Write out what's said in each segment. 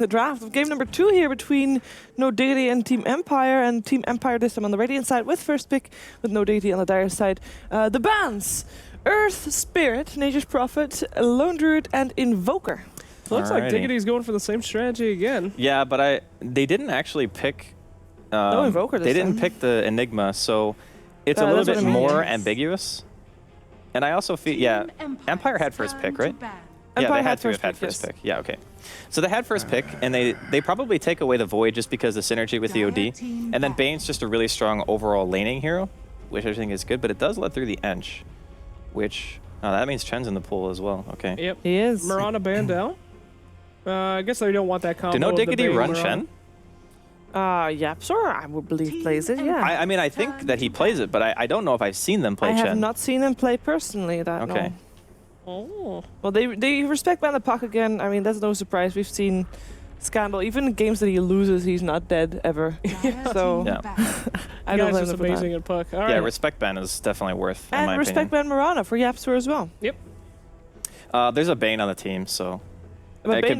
the draft of game number 2 here between No Diggity and Team Empire, and Team Empire this time on the Radiant side with first pick, with No Diggity on the Dire side. The bans: Earth Spirit, Nature's Prophet, Lone Druid, and Invoker. Looks like Diggity's going for the same strategy again. Yeah, but they didn't actually pick. No Invoker this They didn't time. pick the Enigma, so it's a little bit more ambiguous. And I also feel, yeah, Empire had first pick, right? Yeah, they had to have had first pick. Yeah, okay. So they had first pick, and they probably take away the Void just because of the synergy with the OD. And then Bane's just a really strong overall laning hero, which I think is good, but it does let through the Ench, which, oh, that means Chen's in the pool as well. Okay. Yep. He is. Mirana banned out. I guess they don't want that combo. Do No Diggity run Chen? Yapzor, I would believe, plays it, yeah. I mean, I think that he plays it, but I don't know if I've seen them play Chen. I have not seen him play personally, that Okay. no. Oh. Well, they respect Ban the Puck again. I mean, that's no surprise. We've seen Scandal. Even in games that he loses, he's not dead ever. So, Yeah. I don't Guys blame just him for amazing that. at Puck. All right. Yeah, respect ban is definitely worth, in my And respect opinion. Ban Mirana for Yapzor as well. Yep. There's a Bane on the team, so... But That could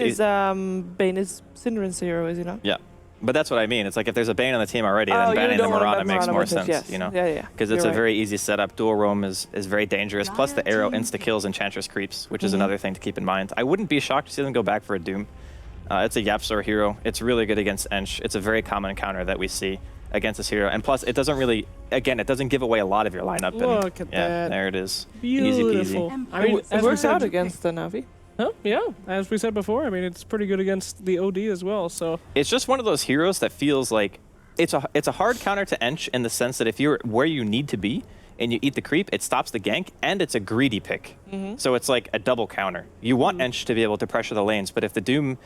Bane is Syndra's hero, is he not? Yeah. But that's what I mean. It's like if there's a Bane on the team already, then you banning the don't wanna Mirana ban makes Mirana more with it, sense, yes. you know? Yeah. Because it's You're a very easy setup. Dual roam is very dangerous. Plus the arrow insta-kills Enchantress creeps, which is another thing to keep in mind. I wouldn't be shocked to see them go back for a Doom. It's a Yapzor hero. It's really good against Ench. It's a very common counter that we see against this hero. And plus, it doesn't really, again, it doesn't give away a lot of your lineup. Look and, at yeah, that. there it is. Beautiful. Easy peasy. I mean, It works out against the Navi. Huh? Yeah, as we said before, I mean, it's pretty good against the OD as well, so... It's just one of those heroes that feels like it's a hard counter to Ench in the sense that if you're where you need to be and you eat the creep, it stops the gank, and it's a greedy pick. So it's like a double counter. You want Ench to be able to pressure the lanes, but if the Doom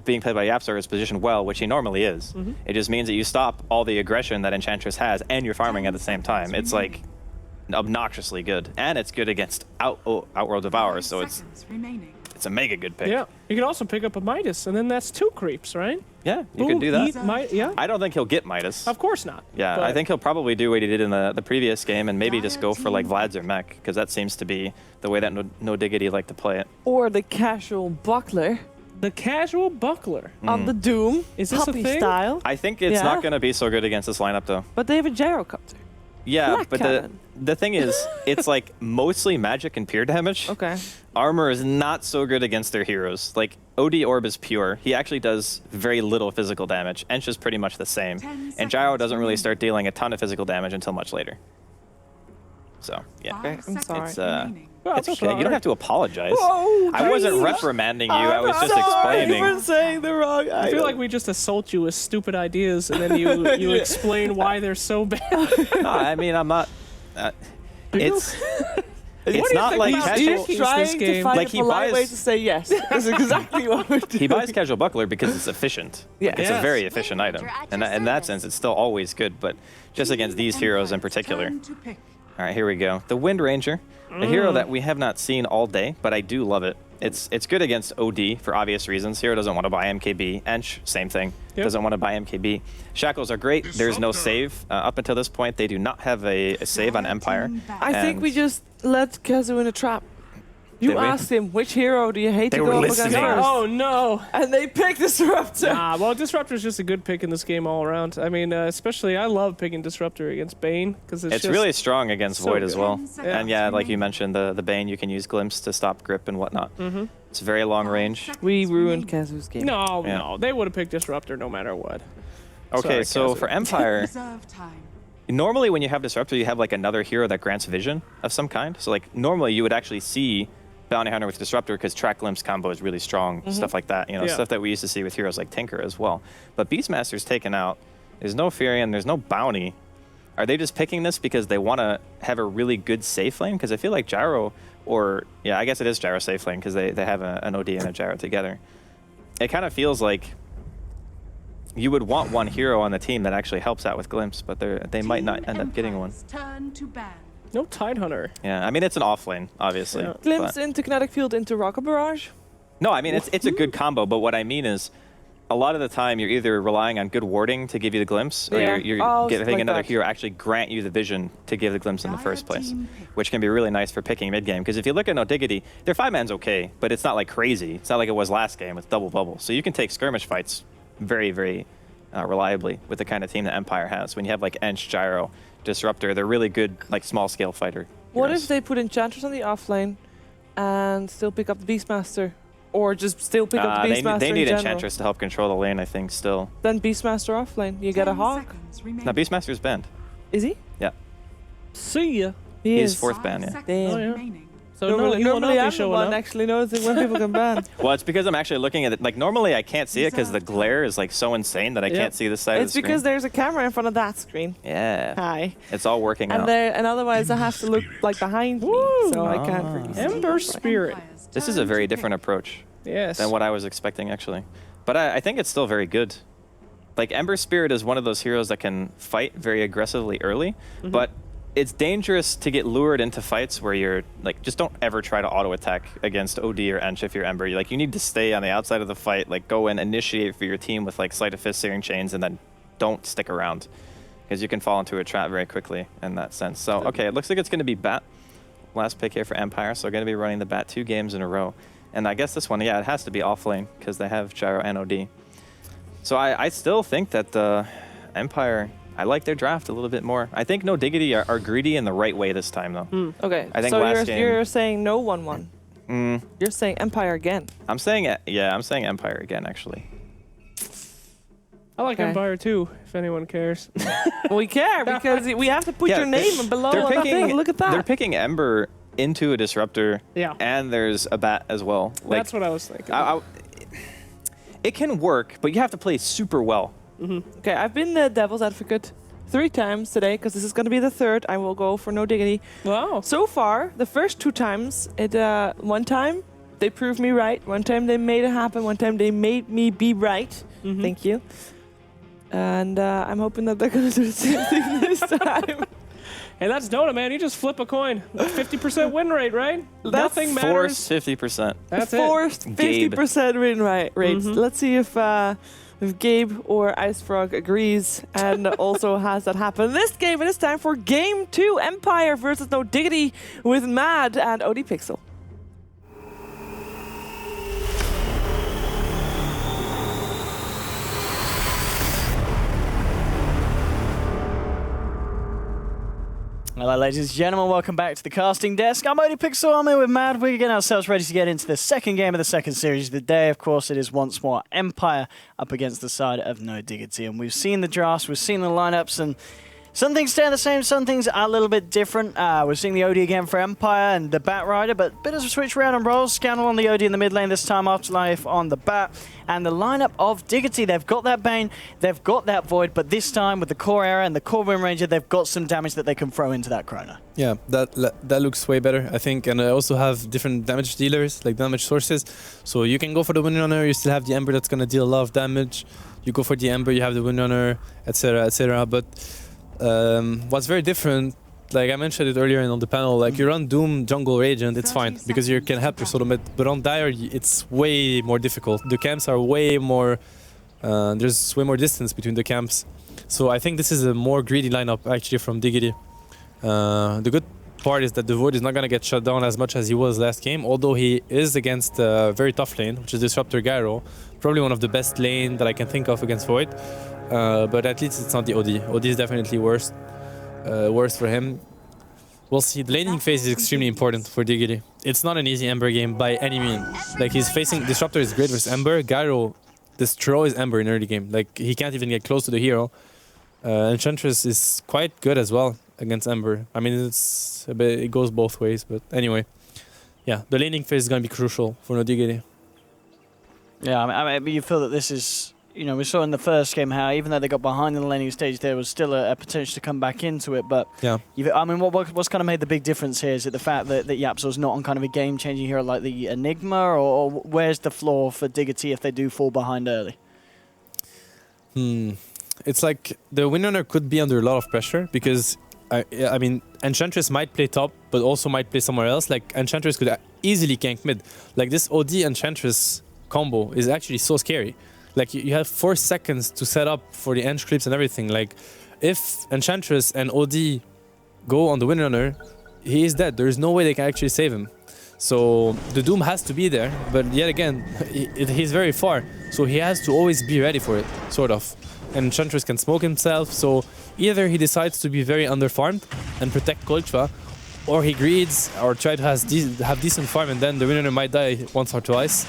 being played by Yapzor is positioned well, which he normally is, it just means that you stop all the aggression that Enchantress has, and you're farming at the same time. It's like obnoxiously good, and it's good against Outworld Devourers, so it's a mega good pick. Yeah, you can also pick up a Midas, and then that's 2 creeps, right? Yeah, you Ooh, can do that. Yeah, I don't think he'll get Midas. of course not. Yeah, but I think he'll probably do what he did in the previous game and maybe just go for like Vlad's or Mech, because that seems to be the way that No Diggity like to play it. Or the casual buckler the casual buckler. on the Doom, Is this a puppy thing? style. I think it's Yeah. not going to be so good against this lineup, though. But they have a gyrocopter. Yeah, Black but cannon. the thing is, it's like mostly magic and pure damage. Okay. Armor is not so good against their heroes. Like, OD Orb is pure. He actually does very little physical damage. Ench is pretty much the same. And Gyro doesn't really start dealing a ton of physical damage until much later. So, yeah. Okay, I'm sorry. It's, Well, it's that's okay. You don't alright. have to apologize. Whoa, I wasn't please. reprimanding you. I was just Sorry explaining. for saying the wrong item. I feel like we just assault you with stupid ideas, and then you explain why they're so bad. No, I mean, I'm not... it's... What It's do you not think like about casual... He's trying this to game. find Like, a he polite way buys- to say yes. That's exactly what we're doing. He buys Casual Buckler because it's efficient. Yeah. It's a Yes. very efficient item. And in that sense, it's still always good, but just against these heroes in particular. All right, here we go. The Wind Ranger, a hero that we have not seen all day, but I do love it. It's good against OD for obvious reasons. Hero doesn't want to buy MKB. Ench, same thing. Yep. Doesn't want to buy MKB. Shackles are great. There's no save. Up until this point, they do not have a save on Empire. I think And- we just let Kazu in a trap. You Did we? asked him, which hero do you hate They to were go up against listening. first? Oh no! And they picked Disruptor. Well, Disruptor is just a good pick in this game all around. I mean, especially I love picking Disruptor against Bane because It's really strong against so Void as good. well. Yeah. And yeah, like you mentioned, the Bane, you can use Glimpse to stop grip and whatnot. It's very long range. We ruined Kazu's game. no, Yeah. no, they would have picked Disruptor no matter what. Okay, Sorry, so Kazu. for Empire, normally when you have Disruptor, you have like another hero that grants vision of some kind. So like normally you would actually see Bounty Hunter with Disruptor because Track Glimpse combo is really strong, stuff like that. You know, Yeah. stuff that we used to see with heroes like Tinker as well. But Beastmaster's taken out. There's no Furion, there's no Bounty. Are they just picking this because they want to have a really good safe lane? Because I feel like Gyro, or yeah, I guess it is Gyro safe lane because they have an OD and a Gyro together. It kind of feels like you would want one hero on the team that actually helps out with Glimpse, but they might not end up getting one. No Tidehunter. Yeah, I mean, it's an off lane, obviously. Yeah. Glimpse but- into Kinetic Field into Rocket Barrage. No, I mean, it's a good combo, but what I mean is a lot of the time you're either relying on good warding to give you the glimpse, or Yeah. you're Oh, getting like another that. hero actually grant you the vision to give the glimpse in the first place, which can be really nice for picking mid game. Because if you look at No Diggity, their 5-man's okay, but it's not like crazy. It's not like it was last game with double bubble. So you can take skirmish fights very, very reliably with the kind of team that Empire has. When you have like Ench, Gyro, Disruptor, they're really good like small scale fighter. What heroes. if they put Enchantress on the offlane and still pick up the Beastmaster? Or just still pick up the Beastmaster They need in general? Enchantress to help control the lane, I think, still. Then Beastmaster offlane. You get a Hawk. Now Beastmaster's banned. Is he? Yeah. See ya. He He's is. 4th ban, yeah. Damn. Oh, yeah. So Normally, no, he will not normally be I'm the showing one up. actually noticing when people can ban. Well, it's because I'm actually looking at it. Like, normally I can't see it because the glare is, like, so insane that I Yep. can't see this side It's of the because screen. there's a camera in front of that screen. Yeah. Hi. It's all working out. And otherwise I have to look like behind me, so I can't really see. Ember Spirit. This is a very different approach Yes. than what I was expecting, actually. But I think it's still very good. Like, Ember Spirit is one of those heroes that can fight very aggressively early, but it's dangerous to get lured into fights where you're, like, just don't ever try to auto-attack against OD or Ench if you're Ember. You need to stay on the outside of the fight, like, go and initiate for your team with, like, Sleight of Fist, Searing Chains, and then don't stick around. Because you can fall into a trap very quickly in that sense. So, okay, it looks like it's going to be Bat. Last pick here for Empire, so going to be running the Bat 2 games in a row. And I guess this one, yeah, it has to be offlane because they have Gyro and OD. So I still think that Empire, I like their draft a little bit more. I think No Diggity are greedy in the right way this time, though. Okay, I think so last you're saying no 1-1. You're saying Empire again. I'm saying Empire again, actually. I like Okay. Empire too, if anyone cares. We care because we have to put Yeah, your name below they're on that picking, thing. Look at that. They're picking Ember into a Disruptor, Yeah. and there's a Bat as well. Like, That's what I was thinking. it can work, but you have to play super well. Okay, I've been the devil's advocate 3 times today because this is going to be the 3rd. I will go for No Diggity. Wow. So far, the first 2 times, one time they proved me right. One time they made it happen. One time they made me be right. Thank you. And I'm hoping that they're going to do the same thing this time. Hey, that's Dota, man. You just flip a coin. 50% win rate, right? Nothing matters. Force 50%. That's it. Forced Gabe. 50% win rate. Let's see if Gabe or Ice Frog agrees and also has that happen this game. It is time for Game 2, Empire versus No Diggity with Mad and OD Pixel. Hello, ladies and gentlemen. Welcome back to the casting desk. I'm OD Pixel. I'm here with Mad. We're getting ourselves ready to get into the second game of the second series of the day. Of course, it is once more Empire up against the side of No Diggity. And we've seen the drafts, we've seen the lineups, and some things stay the same, some things are a little bit different. We're seeing the OD again for Empire and the Bat Rider, but bit of a switch around on roles. Scannel on the OD in the mid lane this time, Afterlife on the Bat. And the lineup of Diggity, they've got that Bane, they've got that Void, but this time with the core area and the core Wind Ranger, they've got some damage that they can throw into that Chrono. Yeah, that looks way better, I think. And I also have different damage dealers, like damage sources. So you can go for the Windrunner, you still have the Ember that's going to deal a lot of damage. You go for the Ember, you have the Windrunner, etc., etc. But what's very different, like I mentioned it earlier on the panel, like you run Doom, Jungle, Radiant, it's fine because you can help your solo mid. But on Dire, it's way more difficult. The camps are way more, there's way more distance between the camps. So I think this is a more greedy lineup actually from Diggity. The good part is that the Void is not going to get shut down as much as he was last game, although he is against a very tough lane, which is Disruptor Gyro. Probably one of the best lane that I can think of against Void. But at least it's not the OD. OD is definitely worse for him. We'll see. The laning phase is extremely important for Diggity. It's not an easy Ember game by any means. Like he's facing Disruptor is great versus Ember. Gyro destroys Ember in early game. Like he can't even get close to the hero. Enchantress is quite good as well against Ember. I mean, it's a bit, it goes both ways. But anyway, yeah, the laning phase is going to be crucial for No Diggity. Yeah, I mean, you feel that this is, you know, we saw in the first game how even though they got behind in the laning stage, there was still a potential to come back into it. But yeah, I mean, what's kind of made the big difference here? Is it the fact that Yapzor's not on kind of a game-changing hero like the Enigma, or where's the flaw for Diggity if they do fall behind early? It's like the Windrunner could be under a lot of pressure because, I mean, Enchantress might play top, but also might play somewhere else. Like Enchantress could easily gank mid. Like this OD Enchantress combo is actually so scary. Like you have 4 seconds to set up for the Ench creeps and everything. Like if Enchantress and OD go on the Windrunner, he is dead. There is no way they can actually save him. So the Doom has to be there, but yet again, he's very far. So he has to always be ready for it, sort of. And Enchantress can smoke himself, so either he decides to be very underfarmed and protect Kolchva, or he greeds or try to have decent farm, and then the Windrunner might die once or twice.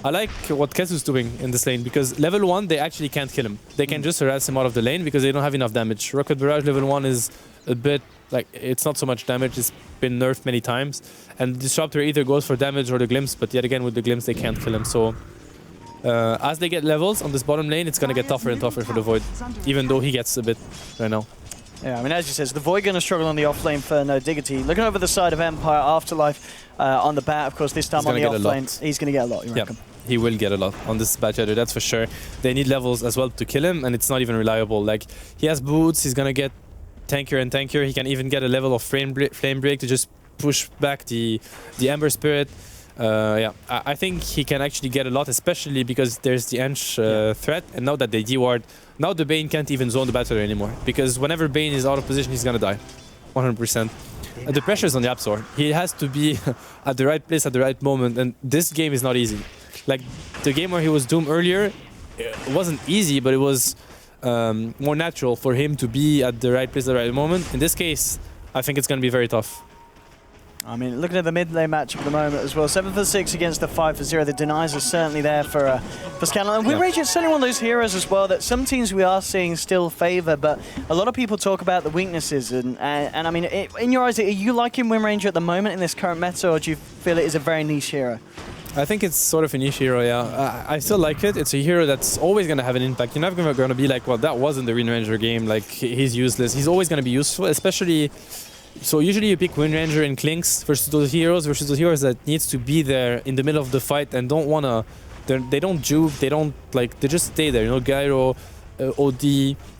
I like what Kesu's doing in this lane, because level 1 they actually can't kill him. They can just harass him out of the lane because they don't have enough damage. Rocket Barrage level 1 is a bit like, it's not so much damage, it's been nerfed many times. And Disruptor either goes for damage or the Glimpse, but yet again with the Glimpse they can't kill him. So as they get levels on this bottom lane, it's gonna get tougher and tougher for the Void, even though he gets a bit right now. Yeah, I mean, as you said, the Void going to struggle on the off lane for no Diggity. Looking over the side of Empire, Afterlife on the bat, of course, this time on the off lane, he's going to get a lot, you reckon? He will get a lot on this Bat Shadow, that's for sure. They need levels as well to kill him, and it's not even reliable. Like, he has boots, he's going to get tankier and tankier. He can even get a level of Flame Break to just push back the Ember Spirit. Yeah, I think he can actually get a lot, especially because there's the Ench threat, and now that they deward, now the Bane can't even zone the battle anymore, because whenever Bane is out of position, he's gonna die, 100%. The pressure is on the Absol. He has to be at the right place at the right moment, and this game is not easy. Like, the game where he was Doom earlier, it wasn't easy, but it was more natural for him to be at the right place at the right moment. In this case, I think it's gonna be very tough. I mean, looking at the mid lane matchup at the moment as well, 7 for 6 against the 5 for 0. The denies are certainly there for Scandal. And Windrage is certainly one of those heroes as well that some teams we are seeing still favour, but a lot of people talk about the weaknesses. And I mean, in your eyes, are you liking Windranger at the moment in this current meta, or do you feel it is a very niche hero? I think it's sort of a niche hero, yeah. I still like it. It's a hero that's always going to have an impact. You're never going to be like, well, that wasn't the Windranger game, like, he's useless. He's always going to be useful, especially... So usually you pick Windranger and Clinks versus those heroes that needs to be there in the middle of the fight and don't wanna, they don't juke, they don't like, they just stay there, you know, Gyro, OD,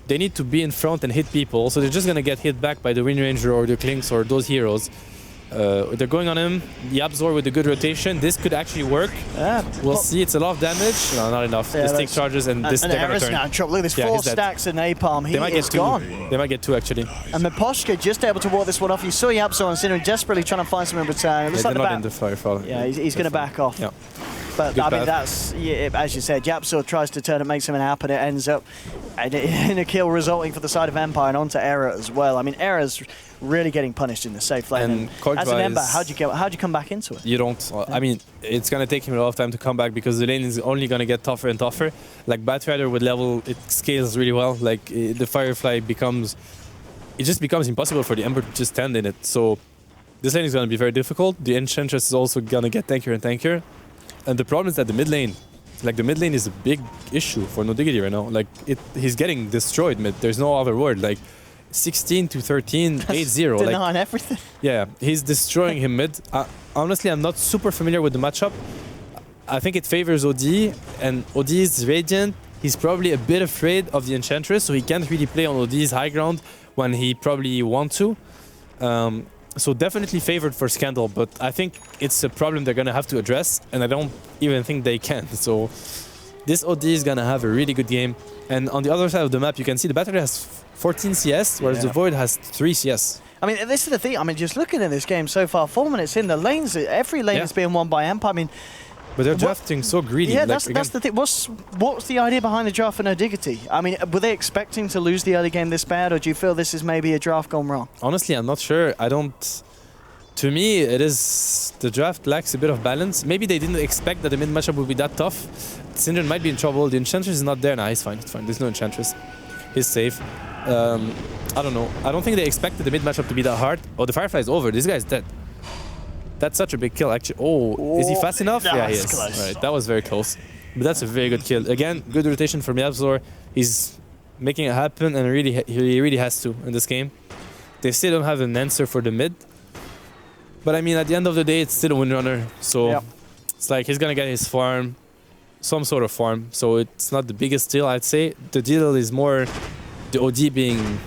they need to be in front and hit people, so they're just gonna get hit back by the Windranger or the Clinks or those heroes. They're going on him, the Absorb with a good rotation, this could actually work. Yeah, we'll see, it's a lot of damage. No, not enough. Yeah, the stick charges and this, they're gonna turn. Now drop. Look, there's 4 stacks of Napalm, he is gone. They might get 2 actually. And Miposhka just able to ward this one off. You saw Yapzor and Sinner desperately trying to find some in return. It looks like they're not in the Firefall. Yeah, he's going to back off. Yeah. But I mean, that's, yeah, as you said, Yapzor tries to turn it, make something happen, it ends up in a kill resulting for the side of Empire and onto Error as well. I mean, Error's really getting punished in the safe lane. And as an Ember, how'd you come back into it? You don't. I mean, it's gonna take him a lot of time to come back because the lane is only gonna get tougher and tougher. Like Batrider with level, it scales really well. Like the Firefly it just becomes impossible for the Ember to just stand in it. So this lane is gonna be very difficult. The Enchantress is also gonna get tankier and tankier. And the problem is that the mid lane is a big issue for No Diggity right now. Like he's getting destroyed mid. There's no other word. Like 16 to 13, 8-0. Denying like, everything. Yeah, he's destroying him mid. Honestly, I'm not super familiar with the matchup. I think it favors OD, and OD is Radiant. He's probably a bit afraid of the Enchantress, so he can't really play on OD's high ground when he probably wants to. So definitely favored for Scandal, but I think it's a problem they're going to have to address, and I don't even think they can. So this OD is going to have a really good game. And on the other side of the map, you can see the battery has 14 CS, whereas the Void has 3 CS. I mean, this is the thing. I mean, just looking at this game so far, 4 minutes in, the lanes, every lane is being won by Empire. I mean, but they're drafting so greedy. Yeah, like, that's the thing. What's the idea behind the draft for No Diggity? I mean, were they expecting to lose the early game this bad, or do you feel this is maybe a draft gone wrong? Honestly, I'm not sure. To me, it is the draft lacks a bit of balance. Maybe they didn't expect that the mid matchup would be that tough. Syndrome might be in trouble. The Enchantress is not there. Nah, he's fine. It's fine. There's no Enchantress. He's safe. I don't know. I don't think they expected the mid matchup to be that hard. Oh, the Firefly is over. This guy's dead. That's such a big kill, actually. Oh, is he fast enough? Yeah, he is. Close. Right, that was very close. But that's a very good kill. Again, good rotation from Yapzor. He's making it happen, and he really has to in this game. They still don't have an answer for the mid. But I mean, at the end of the day, it's still a Windrunner. So it's like he's going to get his farm, some sort of farm. So it's not the biggest deal, I'd say. The deal is more the OD being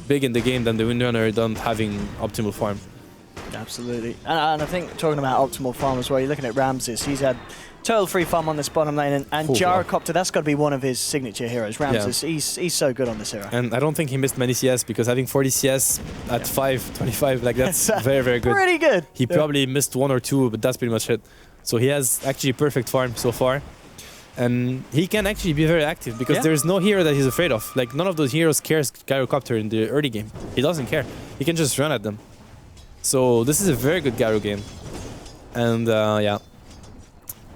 big in the game than the Windrunner not having optimal farm. Absolutely. And I think talking about optimal farm as well, you're looking at Ramses. He's had Total free farm on this bottom lane, and Oh, wow. Gyrocopter, that's got to be one of his signature heroes. Ramses, he's so good on this hero. And I don't think he missed many CS because having 40 CS at 5.25, like that's very, very good. Pretty good. He probably missed 1 or 2, but that's pretty much it. So he has actually perfect farm so far. And he can actually be very active because there's no hero that he's afraid of. Like none of those heroes cares Gyrocopter in the early game. He doesn't care. He can just run at them. So this is a very good Gyro game. And yeah.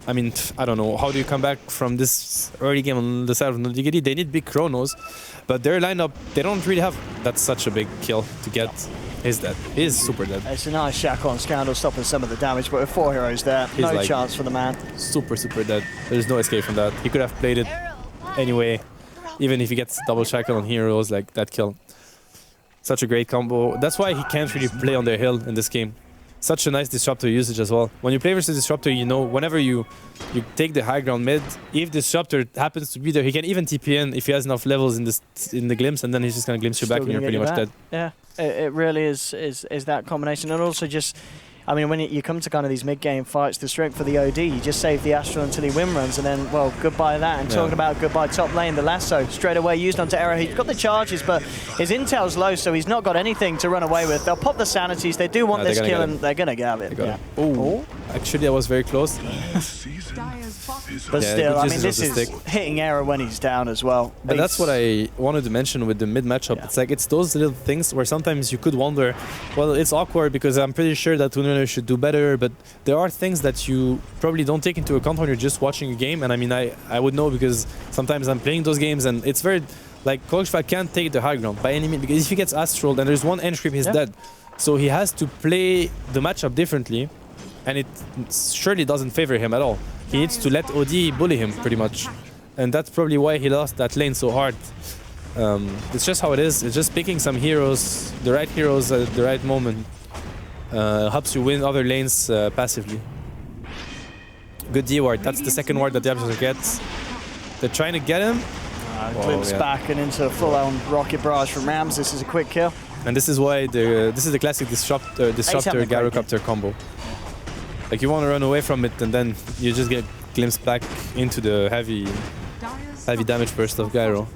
I mean, I don't know. How do you come back from this early game on the side of no Diggity? They need big chronos, but their lineup, they don't really have that's such a big kill to get. He's dead. He is super dead. It's a nice shackle on Scandal stopping some of the damage, but with 4 heroes there, He's no like chance for the man. Super, super dead. There's no escape from that. He could have played it anyway, even if he gets double shackle on heroes, like that kill. Such a great combo. That's why he can't really play on their hill in this game. Such a nice disruptor usage as well. When you play versus disruptor, you know whenever you take the high ground mid, if disruptor happens to be there, he can even TP in if he has enough levels in the glimpse, and then he's just gonna glimpse you back and you're pretty much dead. Yeah, it really is that combination, and also just, I mean, when you come to kind of these mid-game fights, the strength for the OD, you just save the Astral until he win runs, and then, well, goodbye that. And talking about goodbye top lane, the lasso straight away used onto Arrow. He's got the charges, but his intel's low, so he's not got anything to run away with. They'll pop the sanities. They do want this kill, and they're going to grab it. Yeah. Oh, actually, I was very close. But still, I mean, this is hitting Arrow when he's down as well. And that's what I wanted to mention with the mid matchup. It's like, it's those little things where sometimes you could wonder, well, it's awkward because I'm pretty sure that Winner should do better, but there are things that you probably don't take into account when you're just watching a game. And I mean, I would know because sometimes I'm playing those games and it's very, like, Kolchva can't take the high ground by any means, because if he gets Astral and there's one end creep, he's dead. So he has to play the matchup differently, and it surely doesn't favor him at all. He needs to let OD bully him pretty much, and that's probably why he lost that lane so hard. It's just how it is. It's just picking some heroes, the right heroes at the right moment, helps you win other lanes passively. Good D ward. That's the second ward that the Absolute gets. They're trying to get him. Glimpse back and into a full-on rocket barrage from Rams. This is a quick kill. And this is why this is the classic disruptor Gyrocopter combo. Like, you want to run away from it, and then you just get glimpsed back into the heavy damage burst of Gyro.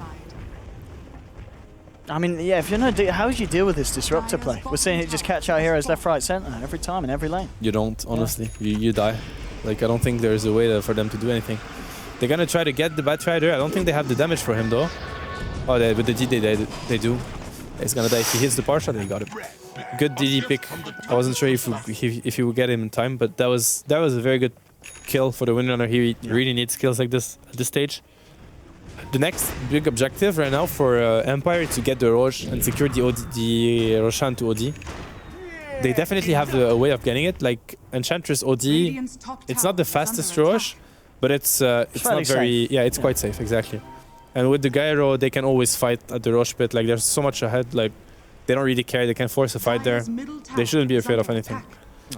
I mean, yeah, if you're not, how would you deal with this disruptor play? We're seeing it just catch our heroes left, right, center every time in every lane. You don't, honestly. You die. Like, I don't think there's a way for them to do anything. They're gonna try to get the Batrider. I don't think they have the damage for him though. Oh, with the DD they do. He's gonna die if he hits the power shot. They got it. Good DD pick. I wasn't sure if he would get him in time, but that was a very good kill for the Windrunner. He really needs kills like this at this stage. The next big objective right now for Empire is to get the Roche and secure the Roshan to OD. They definitely have a way of getting it. Like Enchantress OD, it's not the fastest Roche, but it's not very it's quite safe, exactly. And with the Gyro, they can always fight at the Roche pit. Like, there's so much ahead. Like, they don't really care. They can force a fight there. They shouldn't be afraid of anything.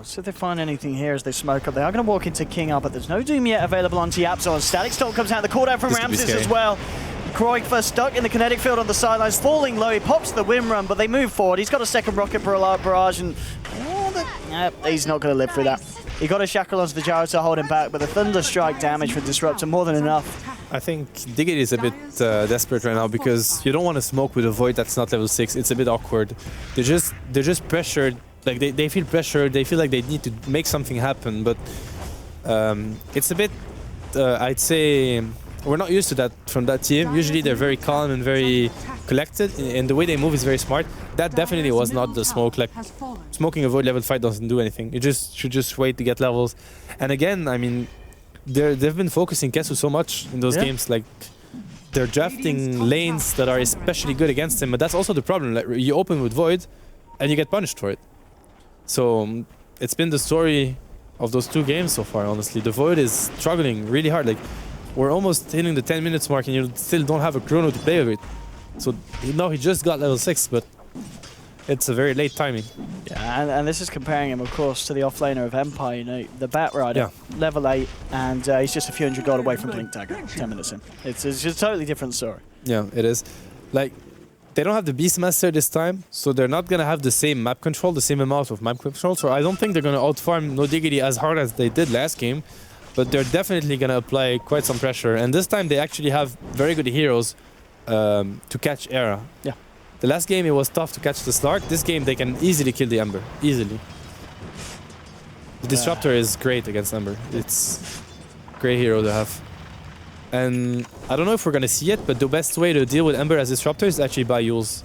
So if they find anything here as they smoke up, they are going to walk into King up, but there's no Doom yet available on Tiapso. Static Storm comes out, the call down from Ramses as well. Kroig stuck in the kinetic field on the sidelines, falling low. He pops the Wim Run, but they move forward. He's got a second rocket barrage, and he's not going to live through that. He got a shackle onto the Gyro to hold him back, but the Thunder Strike damage for Disruptor more than enough. I think Diggity is a bit desperate right now because you don't want to smoke with a Void that's not level 6. It's a bit awkward. They're just pressured. Like, they feel pressured. They feel like they need to make something happen, but it's a bit, I'd say, we're not used to that from that team. Usually they're very calm and very collected, and the way they move is very smart. That definitely was not the smoke. Like, smoking a Void level 5 doesn't do anything. You should just wait to get levels. And again, I mean, they've been focusing Kesu so much in those games. Like, they're drafting lanes that are especially good against him, but that's also the problem. Like, you open with Void and you get punished for it. So it's been the story of those 2 games so far, honestly. The Void is struggling really hard. Like, we're almost hitting the 10 minutes mark and you still don't have a chrono to play with. So now he just got level 6, but it's a very late timing. Yeah, and this is comparing him, of course, to the offlaner of Empire, you know, the Bat Rider, level 8, and he's just a few hundred gold away from Blink Dagger, 10 minutes in. It's just a totally different story. Yeah, it is. Like, they don't have the Beastmaster this time, so they're not going to have the same map control, the same amount of map control, so I don't think they're going to outfarm No Diggity as hard as they did last game. but they're definitely gonna apply quite some pressure. And this time they actually have very good heroes to catch Era. Yeah. The last game it was tough to catch the Slark. This game they can easily kill the Ember, easily. The Disruptor is great against Ember. It's a great hero to have. And I don't know if we're gonna see it, but the best way to deal with Ember as Disruptor is actually buy Yules.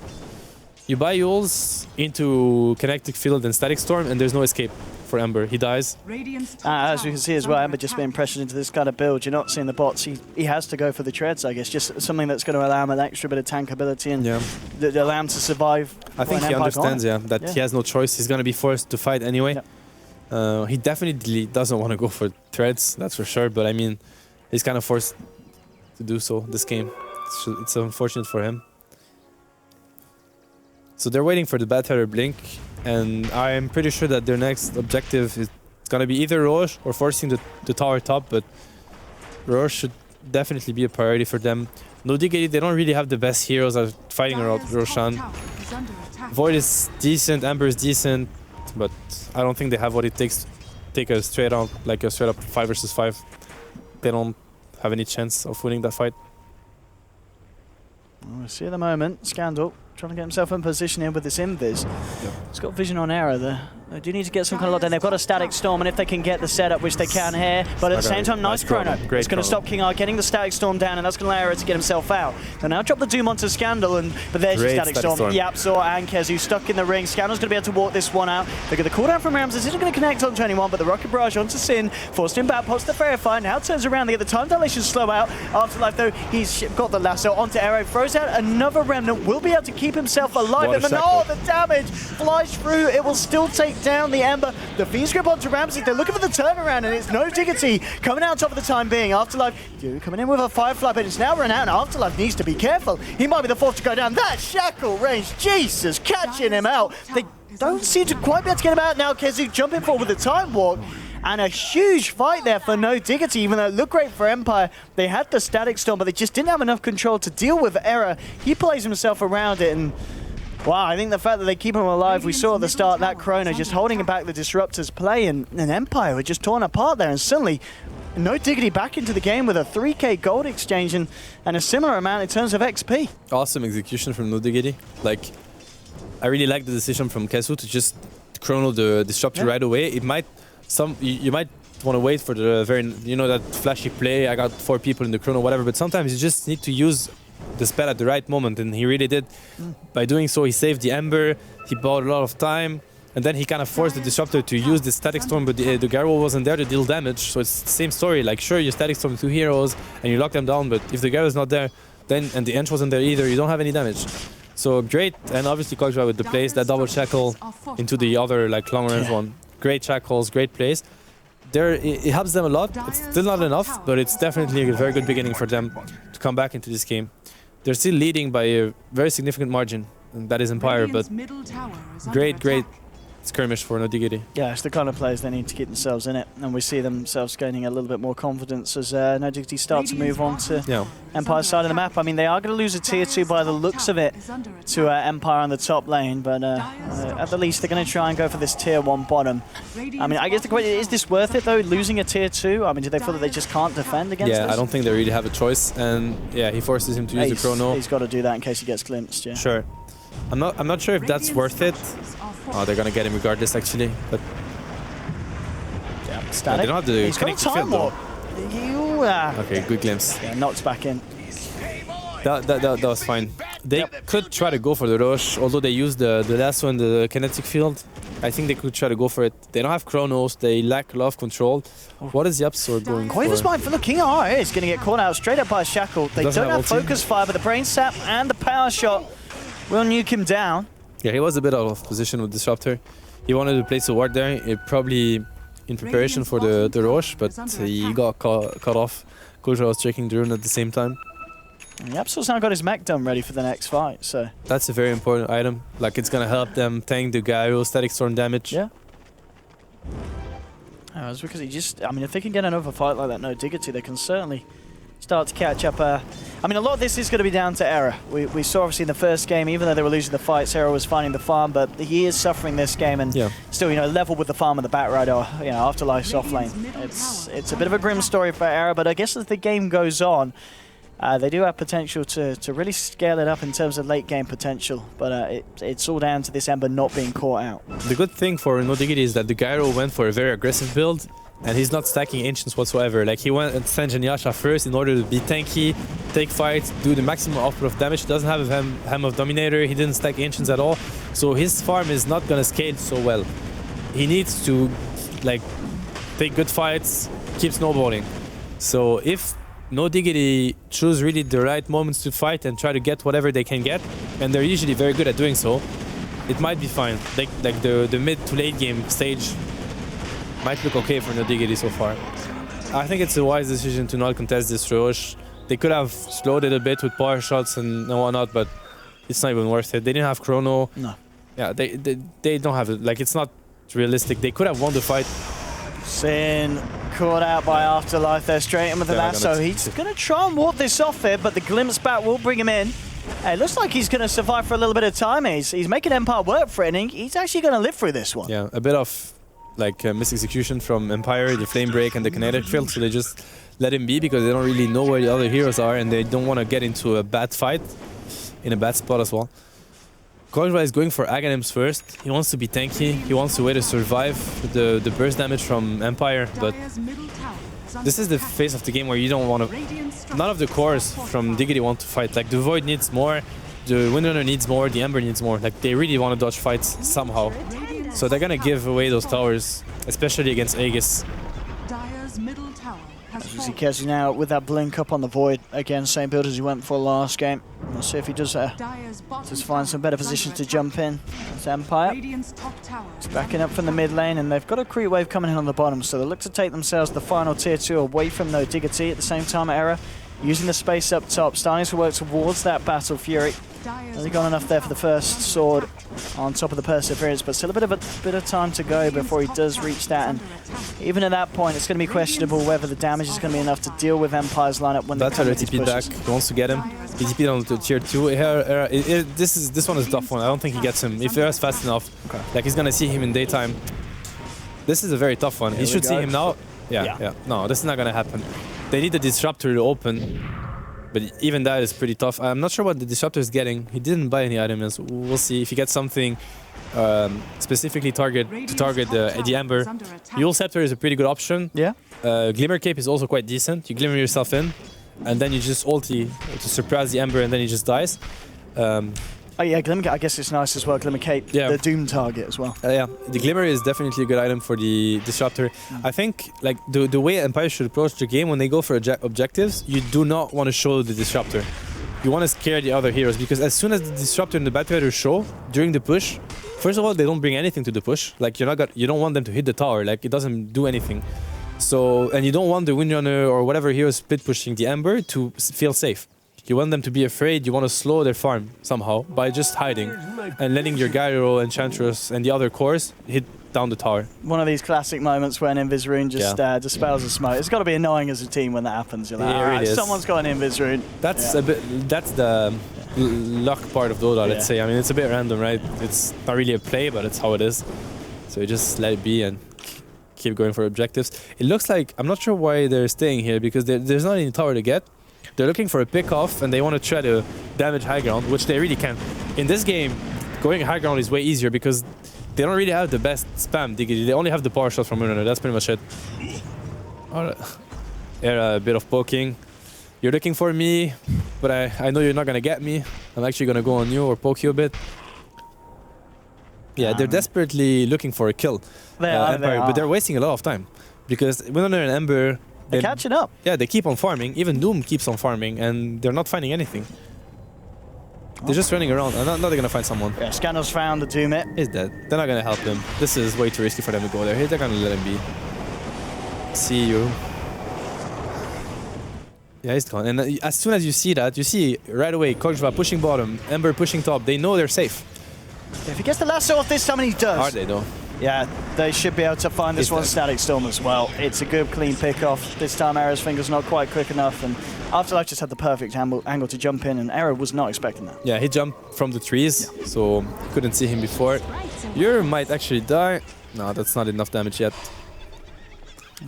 You buy Yules into Kinetic Field and Static Storm, and there's no escape for Ember. He dies. As you can see as well, Ember just being pressured into this kind of build. You're not seeing the bots. He has to go for the treads, I guess. Just something that's going to allow him an extra bit of tank ability and allow him to survive. I think he understands, that he has no choice. He's going to be forced to fight anyway. He definitely doesn't want to go for treads, that's for sure. But I mean, he's kind of forced to do so this game. It's unfortunate for him. So they're waiting for the Bad Feather Blink, and I'm pretty sure that their next objective is going to be either Roche or forcing the tower top, but Roche should definitely be a priority for them. No Diggity, they don't really have the best heroes at fighting around Roshan. Void is decent, Ember is decent, but I don't think they have what it takes to take a straight up 5 versus 5. They don't have any chance of winning that fight. We'll see at the moment, Scandal trying to get himself in position here with this invis. He's got vision on Arrow there. They do need to get some kind of lockdown. They've got a Static Storm, and if they can get the setup, which they can here, but at the same time, nice chrono. It's going to stop King R getting the Static Storm down, and that's going to allow Arrow to get himself out. They'll now drop the Doom onto Scandal, but there's your Static Storm. Yapzor and Kezu stuck in the ring. Scandal's going to be able to walk this one out. Look at the cooldown from Rams. This isn't going to connect onto anyone, but the Rocket Barrage onto Sin, forced him back, pops the Verify, now turns around. They get the time dilation slow out. Afterlife, though, he's got the lasso onto Arrow, throws out another Remnant, will be able to keep himself alive. And the damage flies through. It will still take down the Ember. The Fiend's grip onto Ramsey. They're looking for the turnaround, and it's no Diggity coming out top of the time being. Afterlife coming in with a Firefly, but it's now run out, and Afterlife needs to be careful. He might be the fourth to go down. That shackle range, Jesus, catching him out. They don't seem to quite be able to get him out now. Kezu jumping forward with the time walk. And a huge fight there for no Diggity, even though it looked great for Empire. They had the Static Storm, but they just didn't have enough control to deal with Error. He plays himself around it, and wow, I think the fact that they keep him alive, we saw at the start that Chrono just holding back the Disruptor's play, and Empire were just torn apart there, and suddenly no Diggity back into the game with a 3k gold exchange and a similar amount in terms of XP. Awesome execution from No Diggity. Like, I really like the decision from Kezu to just chrono the Disruptor right away. It might, you might want to wait for the that flashy play, I got 4 people in the chrono, whatever, but sometimes you just need to use the spell at the right moment, and he really did. By doing so, he saved the Ember, he bought a lot of time, and then he kind of forced the Disruptor to use the Static Storm, but the Garrow wasn't there to deal damage, so it's the same story. Like, sure, you Static Storm 2 heroes, and you lock them down, but if the Garrow is not there, then and the Ench wasn't there either, you don't have any damage. So great, and obviously Cogsra with the plays, that double shackle into the other long range one. Great shackles, great plays. It helps them a lot. It's still not enough, but it's definitely a very good beginning for them to come back into this game. They're still leading by a very significant margin, and that is Empire, but great skirmish for No Diggity. Yeah, it's the kind of players they need to keep themselves in it, and we see themselves gaining a little bit more confidence as No Diggity start to move on to Empire's side of the map. I mean, they are going to lose a tier 2 by the looks of it to Empire on the top lane, but at the least they're going to try and go for this tier 1 bottom. I mean, I guess the question is this worth it though, losing a tier 2? I mean, do they feel that they just can't defend against this? Yeah, I don't think they really have a choice, and yeah, he forces him to use the chrono. He's got to do that in case he gets glimpsed, yeah. Sure. I'm not sure if that's worth it. Oh, they're gonna get him regardless, actually. But yeah, Static. They don't have the he's got a time warp. Okay, good glimpse. Yeah, knocks back in. That was fine. They could try to go for the rush, although they used the lasso in the kinetic field. I think they could try to go for it. They don't have chronos. They lack a lot of control. What is the Yapzor going for? Quaver's mind for the King R is going to get caught out straight up by a shackle. They don't have focus fire, but the brain sap and the power shot will nuke him down. Yeah, he was a bit out of position with Disruptor. He wanted to place a ward there, probably in preparation for the Roche, but he got cut off. Koja was checking the rune at the same time. Yapzor's now got his mech dome ready for the next fight, so... That's a very important item. Like, it's gonna help them tank the Gyro, static storm damage. Yeah. Oh, it's because he just... I mean, if they can get another fight like that, No Diggity, they can certainly start to catch up I mean, a lot of this is going to be down to Era. We saw obviously in the first game, even though they were losing the fights, Era was finding the farm, but he is suffering this game and still, you know, level with the farm and the Batrider, you know, Afterlife's off lane. It's a bit of a grim story for Era, but I guess as the game goes on, they do have potential to really scale it up in terms of late game potential, but it's all down to this Ember not being caught out. The good thing for No Diggity is that the Gyro went for a very aggressive build, and he's not stacking Ancients whatsoever. Like, he went and Sange and Yasha first in order to be tanky, take fights, do the maximum output of damage. He doesn't have a Hem of Dominator, he didn't stack Ancients at all, so his farm is not gonna scale so well. He needs to, like, take good fights, keep snowballing. So if No Diggity choose really the right moments to fight and try to get whatever they can get, and they're usually very good at doing so, it might be fine. Like the mid to late game stage might look okay for No Diggity so far. I think it's a wise decision to not contest this Roche. They could have slowed it a bit with power shots and whatnot, but it's not even worth it. They didn't have Chrono. No. Yeah, they don't have it. Like, it's not realistic. They could have won the fight. Sin caught out by Afterlife there, straight in with the lasso. He's going to try and ward this off here, but the glimpse back will bring him in. It looks like he's going to survive for a little bit of time. He's making Empire work for it, and he's actually going to live through this one. Yeah, a bit of like misexecution from Empire, the Flame Break and the Kinetic Field, so they just let him be because they don't really know where the other heroes are and they don't want to get into a bad fight in a bad spot as well. Kojva is going for Aghanims first. He wants to be tanky, he wants to wait to survive the burst damage from Empire, but this is the phase of the game where you don't want to... None of the cores from Diggity want to fight. Like, the Void needs more, the Windrunner needs more, the Ember needs more. Like, they really want to dodge fights somehow. So they're gonna give away those towers, especially against Aegis. As we see Kezi now with that blink up on the Void. Again, same build as he went for last game. We'll see if he does just find some better positions to jump in. It's Empire. He's backing up from the mid lane, and they've got a creep wave coming in on the bottom, so they look to take themselves the final tier 2 away from No Diggity. At the same time, Era using the space up top, starting to work towards that Battle Fury. Hasn't gone enough there for the first sword on top of the Perseverance, but still a bit of time to go before he does reach that. And even at that point, it's going to be questionable whether the damage is going to be enough to deal with Empire's lineup when that's already TP'd back. He wants to get him. He TP'd on to tier 2. This one is a tough one. I don't think he gets him. If Era's fast enough, like, he's going to see him in daytime. This is a very tough one. He should see him now. Yeah. No, this is not going to happen. They need the Disruptor to open. But even that is pretty tough. I'm not sure what the Disruptor is getting. He didn't buy any items. We'll see if he gets something specifically target the Ember. Yule Scepter is a pretty good option. Yeah. Glimmer Cape is also quite decent. You glimmer yourself in, and then you just ulti to surprise the Ember, and then he just dies. Oh yeah, Glimmer Cape, I guess it's nice as well. Glimmer Cape, the Doom target as well. Yeah, the Glimmer is definitely a good item for the Disruptor. I think, like, the way Empire should approach the game when they go for objectives, you do not want to show the Disruptor. You want to scare the other heroes, because as soon as the Disruptor and the Batrider show during the push, first of all, they don't bring anything to the push. Like, you don't want them to hit the tower. Like, it doesn't do anything. So, and you don't want the Windrunner or whatever hero split pushing the Ember to feel safe. You want them to be afraid. You want to slow their farm somehow by just hiding and letting your Gyro, Enchantress, and the other cores hit down the tower. One of these classic moments when Invis Rune just dispels the smoke. It's got to be annoying as a team when that happens. You're like, all right, someone's got an Invis Rune. That's a bit. That's the luck part of Dota. Let's say. I mean, it's a bit random, right? It's not really a play, but it's how it is. So you just let it be and keep going for objectives. It looks like, I'm not sure why they're staying here, because there's not any tower to get. They're looking for a pick-off, and they want to try to damage high ground, which they really can. In this game, going high ground is way easier because they don't really have the best spam Diggity. They only have the power shot from Windrunner. That's pretty much it. Alright. A bit of poking. You're looking for me, but I know you're not going to get me. I'm actually going to go on you or poke you a bit. Yeah, they're desperately looking for a kill. Empire, but they're wasting a lot of time because Windrunner and Ember... They're catching up. Yeah, they keep on farming. Even Doom keeps on farming, and they're not finding anything. They're just running around, and now they're gonna find someone. Yeah, Scandal's found the Doom it. He's dead. They're not gonna help him. This is way too risky for them to go there. They're gonna let him be. See you. Yeah, he's gone. And as soon as you see that, you see right away Kojva pushing bottom, Ember pushing top. They know they're safe. If he gets the lasso off this time, and he does. Are they though? Yeah, they should be able to find this one Static Storm as well. It's a good clean pick off. This time Era's finger's not quite quick enough, and Afterlife just had the perfect angle to jump in, and Era was not expecting that. Yeah, he jumped from the trees, so you couldn't see him before. Your might actually die. No, that's not enough damage yet.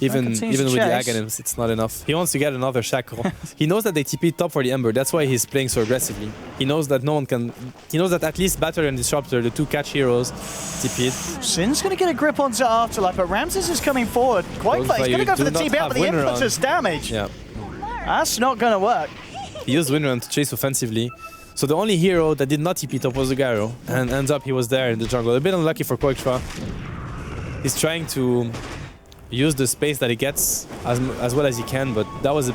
Even with the Aghanims, it's not enough. He wants to get another shackle. He knows that they TP top for the Ember. That's why he's playing so aggressively. He knows that no one can. He knows that at least Batter and Disruptor, the two catch heroes, TP'd. Sin's going to get a grip onto Afterlife, but Ramses is coming forward. Quite fast. He's going to go for the TP out with the impetus damage. Yeah. That's not going to work. He used Windrun to chase offensively. So the only hero that did not TP top was the Gyro. And ends up he was there in the jungle. A bit unlucky for Koiktra. He's trying to use the space that he gets as well as he can, but that was a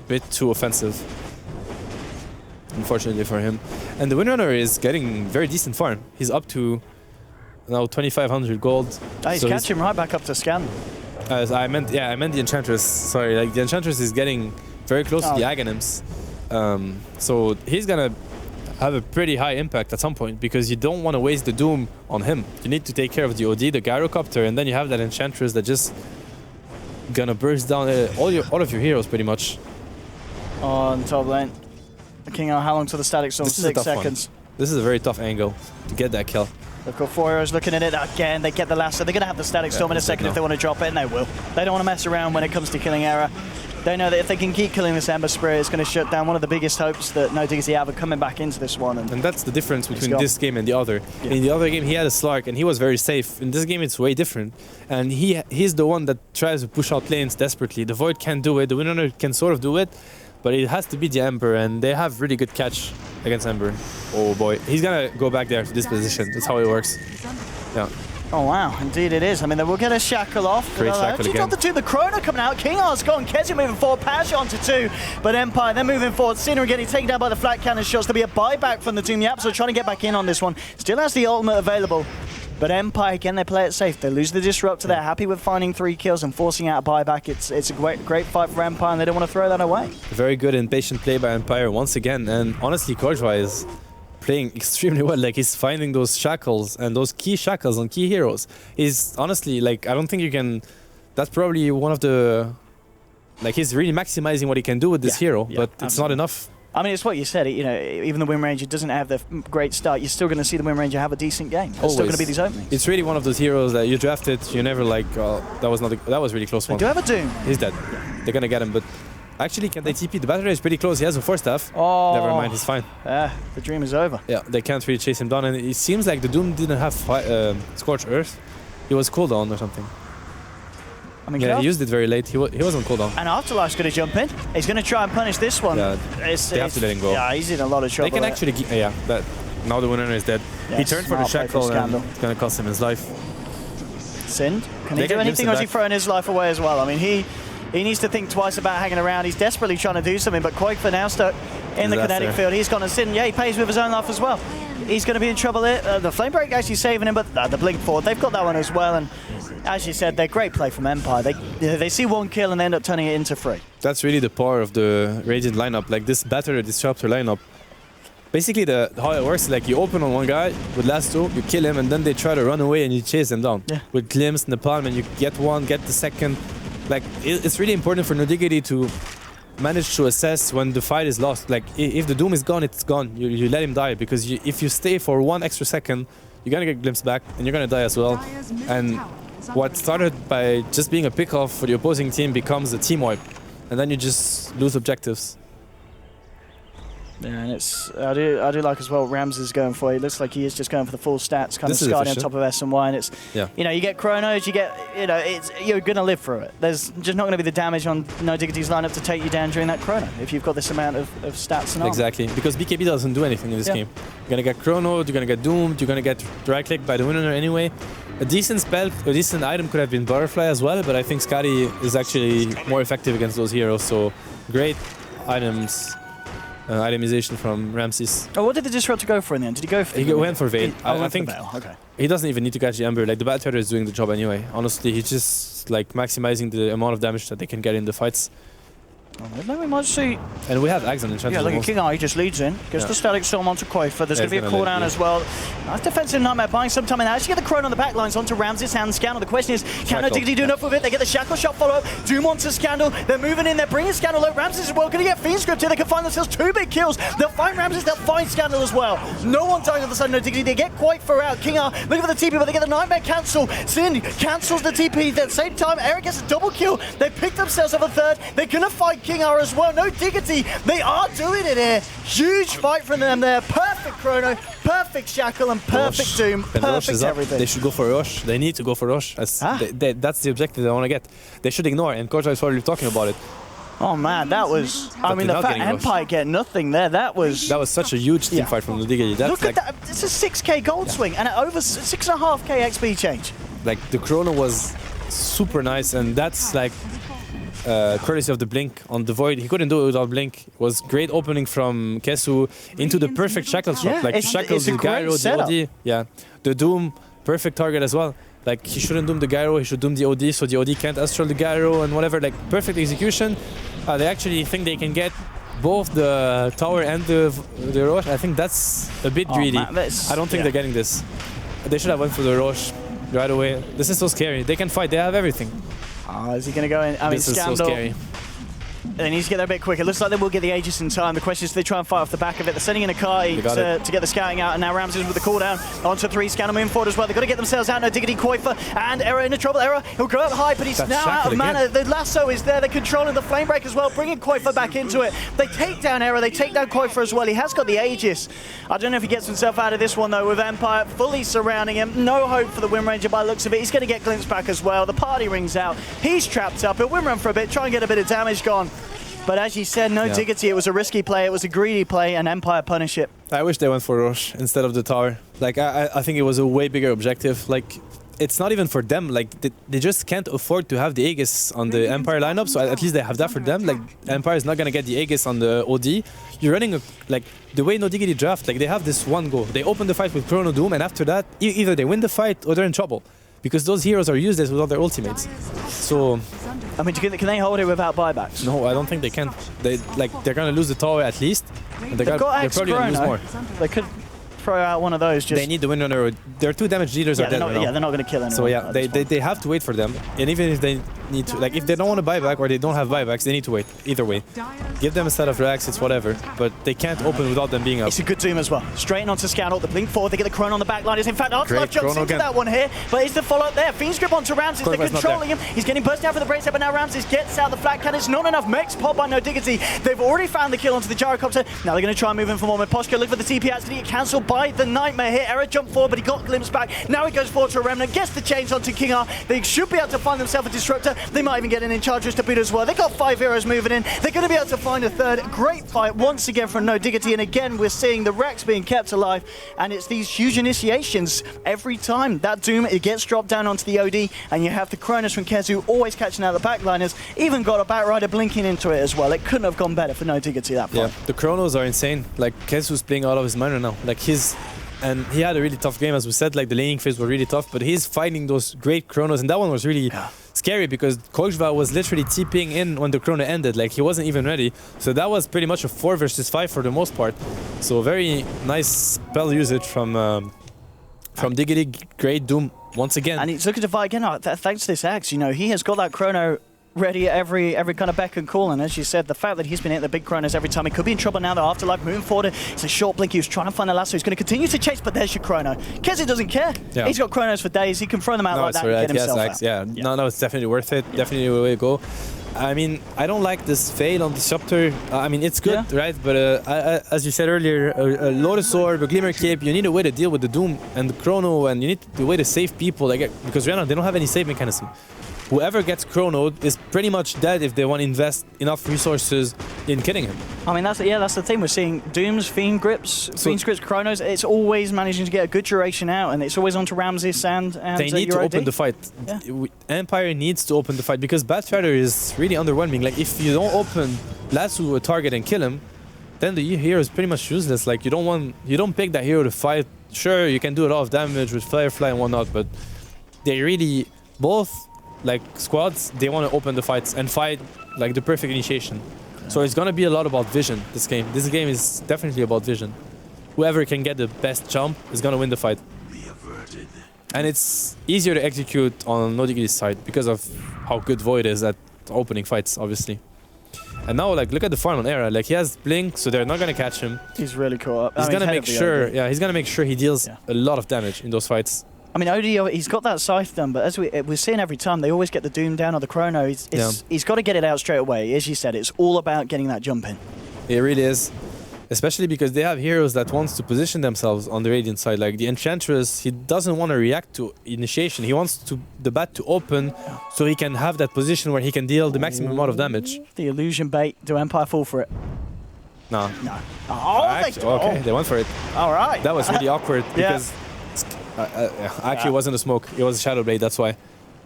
bit too offensive, unfortunately for him. And the Windrunner is getting very decent farm. He's up to now 2,500 gold. He's so catching right back up to Scan. I meant the Enchantress. Sorry, like the Enchantress is getting very close to the Aghanims. So he's gonna have a pretty high impact at some point because you don't want to waste the Doom on him. You need to take care of the OD, the Gyrocopter, and then you have that Enchantress that just gonna burst down all of your heroes pretty much. On top lane. King, how long till the Static Storm? 6 seconds. This is a very tough angle to get that kill. They've got 4 heroes looking at it again. They get the last, so they're going to have the Static Storm in a second if they want to drop it, and they will. They don't want to mess around when it comes to killing Era. They know that if they can keep killing this Ember Spirit, it's going to shut down one of the biggest hopes that No Diggity have of coming back into this one. And that's the difference between this game and the other. Yeah. In the other game, he had a Slark, and he was very safe. In this game, it's way different. And he's the one that tries to push out lanes desperately. The Void can't do it. The Windrunner can sort of do it, but it has to be the Ember, and they have really good catch against Ember. Oh boy, he's gonna go back there to this position. That's how it works. Yeah. Oh wow, indeed it is. I mean, they will get a shackle off. Great shackle again. The 2, the Chrono coming out. King R's gone. Kezi moving forward. Pash onto 2. But Empire, they're moving forward. Cena getting taken down by the flat cannon shots. There'll be a buyback from the Doom. The Absolute trying to get back in on this one. Still has the ultimate available. But Empire, again, they play it safe. They lose the Disruptor. They're happy with finding 3 kills and forcing out a buyback. It's a great fight for Empire, and they don't want to throw that away. Very good and patient play by Empire once again. And honestly, Koiktra is playing extremely well. Like, he's finding those shackles and those key shackles on key heroes. He's honestly, like, I don't think you can. That's probably one of the. Like, he's really maximizing what he can do with this hero, but it's not enough. I mean, it's what you said. You know, even the Wind Ranger doesn't have the great start. You're still going to see the Wind Ranger have a decent game. There's still going to be these openings. It's really one of those heroes that you drafted. You never like. That was not. That was really close one. They do have a Doom. He's dead. They're gonna get him, but actually, can they TP? The battery is pretty close. He has a 4-staff. Oh, never mind. He's fine. The dream is over. Yeah, they can't really chase him down, and it seems like the Doom didn't have Scorched Earth. He was cooldown or something. I mean, yeah, he used it very late. He was on cooldown. And Afterlife's going to jump in. He's going to try and punish this one. Yeah, they have to let him go. Yeah, he's in a lot of trouble. They can actually... now the Windrunner is dead. Yeah, he turned for the shackle and it's going to cost him his life. Sin, can he do anything, or is he throwing his life away as well? I mean, he needs to think twice about hanging around. He's desperately trying to do something, but Quake for now stuck in the kinetic field. He's gone, and Sin, yeah, he pays with his own life as well. He's going to be in trouble here. The Flame Break actually saving him, but the Blink forward, they've got that one as well. And as you said, they're great play from Empire. They see 1 kill and they end up turning it into 3. That's really the power of the Radiant lineup. Like this Batter Disruptor lineup. Basically, how it works is like you open on one guy with last 2, you kill him, and then they try to run away and you chase them down. Yeah. With Glimpse and the Palm, and you get 1, get the second. Like, it's really important for No Diggity to manage to assess when the fight is lost. Like, if the Doom is gone, it's gone. You let him die, because if you stay for 1 extra second, you're gonna get Glimpse back, and you're gonna die as well. And what started by just being a pick-off for the opposing team becomes a team wipe, and then you just lose objectives. Yeah, and I do like as well Rams is going for it. It looks like he is just going for the full stats, kind of starting on top of S&Y, and it's you know, you get Chronos, you get, you know, you're gonna live through it. There's just not gonna be the damage on No Diggity's lineup to take you down during that Chrono if you've got this amount of stats and all. Exactly, because BKB doesn't do anything in this game. You're gonna get Chrono, you're gonna get Doomed, you're gonna get right click by the Windrunner anyway. A decent spell, a decent item could have been Butterfly as well, but I think Scotty is actually more effective against those heroes, so great items. Itemization from Ramses. Oh, what did the Disruptor go for in the end? Did he go for? He went for Veil. I think okay. He doesn't even need to catch the Ember. Like, the Battle Terror is doing the job anyway. Honestly, he's just like maximizing the amount of damage that they can get in the fights. Then we might see. And we have Ags on enchanted. Yeah, look at King Eye, he just leads in. Gets the static storm onto Quafer. There's going to be a cooldown as well. Nice defensive nightmare buying some time in there. Actually get the Crone on the back lines onto Ramses' hand. Scandal. The question is, can Diggity do enough with it? They get the Shackle Shot follow up. Doom onto Scandal. They're moving in. They're bringing Scandal low. Ramses as well. Going to get Fiend Script here. They can find themselves 2 big kills. They'll find Ramses. They'll find Scandal as well. No one dying on the side. No Diggity. They get Quafer out. King Eye looking for the TP, but they get the Nightmare cancel. Sin cancels the TP. At the same time, Eric gets a double kill. They picked themselves up a third. They're going to fight King Eye as well. No Diggity. They are doing it here. Huge fight from them there. Perfect Chrono, perfect Shackle, and perfect Doom. Perfect everything. They should go for Rush. They need to go for Rush. That's the objective they want to get. They should ignore, and Koja is already talking about it. Oh man, that was... I mean, the fact Empire get nothing there, that was such a huge team fight from the Diggity. Look at that. It's a 6k gold swing and over 6.5k XP change. Like, the Chrono was super nice, and that's like... courtesy of the Blink on the Void. He couldn't do it without Blink. It was great opening from Kesu into the perfect Shackle shot. Like Shackle, the Gyro, the OD. Yeah. The Doom, perfect target as well. Like, he shouldn't Doom the Gyro, he should Doom the OD, so the OD can't Astral the Gyro and whatever. Like, perfect execution. They actually think they can get both the tower and the Roche. I think that's a bit greedy. Man, I don't think they're getting this. They should have went for the Roche right away. This is so scary. They can fight, they have everything. Is he going to go in? I mean, this is Scandal. so scary. They need to get there a bit quicker. Looks like they will get the Aegis in time. The question is, do they try and fight off the back of it? They're sending in a Kai to get the scouting out, and now Ramses with the cooldown onto 3. Scandal moving forward as well. They've got to get themselves out. No Diggity, Quafer, and Era into trouble. Era, he'll go up high, but he's now out of mana. The lasso is there. They're controlling the flame break as well, bringing Quafer back into it. They take down Era. They take down Quafer as well. He has got the Aegis. I don't know if he gets himself out of this one, though, with Empire fully surrounding him. No hope for the Wind Ranger by the looks of it. He's going to get glimpsed back as well. The party rings out. He's trapped up. He'll Wind Run for a bit, try and get a bit of damage gone. But as you said, no Diggity. It was a risky play. It was a greedy play, and Empire punish it. I wish they went for Roche instead of the tower. Like, I think it was a way bigger objective. Like, it's not even for them. Like, they just can't afford to have the Aegis on the Empire lineup, so at least they have that for them. Like, Empire is not going to get the Aegis on the OD. You're running, like, the way No Diggity draft, like, they have this one goal. They open the fight with Chrono Doom, and after that, either they win the fight or they're in trouble. Because those heroes are useless without their ultimates. So... I mean, can they hold it without buybacks? No, I don't think they can. They're gonna lose the tower at least. And they're probably gonna lose more. They could throw out one of those. They need the Windrunner. Their 2 damage dealers are dead now. Yeah, they're not going to kill anyone. So yeah, they have to wait for them. And even if they need to, like, if they don't want to buy back or they don't have buybacks, they need to wait. Either way, give them a set of racks. It's whatever. But they can't open without them being up. It's a good Doom as well. Straight onto Scandal. The blink forward. They get the Chrono on the back line. It's in fact Afterlife jumps into that one here. But it's the follow up there. Fiend's grip onto Ramses. They're controlling him. He's getting burst down for the brace up, but now Ramses gets out the flat cannon. It's not enough. Mechs pop by No Diggity. They've already found the kill onto the gyrocopter. Now they're going to try and move in for more. Poshko look for the TP. Actually get cancelled by the Nightmare here. Era jumped forward, but he got glimpsed back. Now he goes forward to a Remnant. Gets the chains onto King R. They should be able to find themselves a Disruptor. They might even get an Enchantress to boot as well. They got 5 heroes moving in. They're going to be able to find a third. Great fight once again from No Diggity. And again, we're seeing the Rex being kept alive. And it's these huge initiations every time. That Doom, it gets dropped down onto the OD. And you have the Cronus from Kezu always catching out the backliners. Even got a Batrider blinking into it as well. It couldn't have gone better for No Diggity that fight. Yeah, the Chronos are insane. Like, Kezu's playing out of his mind right now. Like, and he had a really tough game, as we said. Like, the laning phase were really tough, but he's fighting those great Chronos, and that one was really scary because Kojva was literally TPing in when the Chrono ended. Like, he wasn't even ready. So that was pretty much a 4 versus 5 for the most part. So very nice spell usage from Diggity. Great Doom once again. And he's looking to fight again. Thanks to this axe, you know, he has got that Chrono ready at every kind of beck and call, and as you said, the fact that he's been hitting the big Chronos every time, he could be in trouble now. The Afterlife moving forward, it's a short blink. He was trying to find the lasso. He's going to continue to chase, but there's your Chrono. Kezi doesn't care. Yeah. He's got Chronos for days. He can throw them out like that and get himself out. Yeah. No, it's definitely worth it. Definitely the way to go. I mean, I don't like this fail on Disruptor. I mean, it's good, right? But as you said earlier, a Lotus Orb, a Glimmer Cape, you need a way to deal with the Doom and the Chrono, and you need a way to save people. Because right now, they don't have any save mechanism. Whoever gets Chronoed is pretty much dead if they want to invest enough resources in killing him. I mean, that's the thing. We're seeing Dooms, Fiend Grips, Chronos. It's always managing to get a good duration out, and it's always onto Ramses and they need to open the fight. Yeah. Empire needs to open the fight because Batrider is really underwhelming. Like, if you don't open Lasso a target and kill him, then the hero is pretty much useless. Like, you don't pick that hero to fight. Sure, you can do a lot of damage with Firefly and whatnot, but they really both. Like, squads, they want to open the fights and fight like the perfect initiation. So it's gonna be a lot about vision. This game. This game is definitely about vision. Whoever can get the best jump is gonna win the fight. And it's easier to execute on No Diggity's side because of how good Void is at opening fights, obviously. And now, like, look at the farm on Era. Like, he has Blink, so they're not gonna catch him. He's really caught up. He's gonna make sure, he's gonna make sure he deals a lot of damage in those fights. I mean, OD, he's got that scythe done, but as we're seeing every time, they always get the Doom down or the Chrono. He's got to get it out straight away. As you said, it's all about getting that jump in. It really is. Especially because they have heroes that wants to position themselves on the Radiant side. Like the Enchantress, he doesn't want to react to initiation. He wants the bat to open so he can have that position where he can deal the maximum amount of damage. The illusion bait. Do Empire fall for it? No. No. Oh, okay, they went for it. All right. That was really awkward because actually it wasn't a smoke. It was a Shadow Blade, that's why.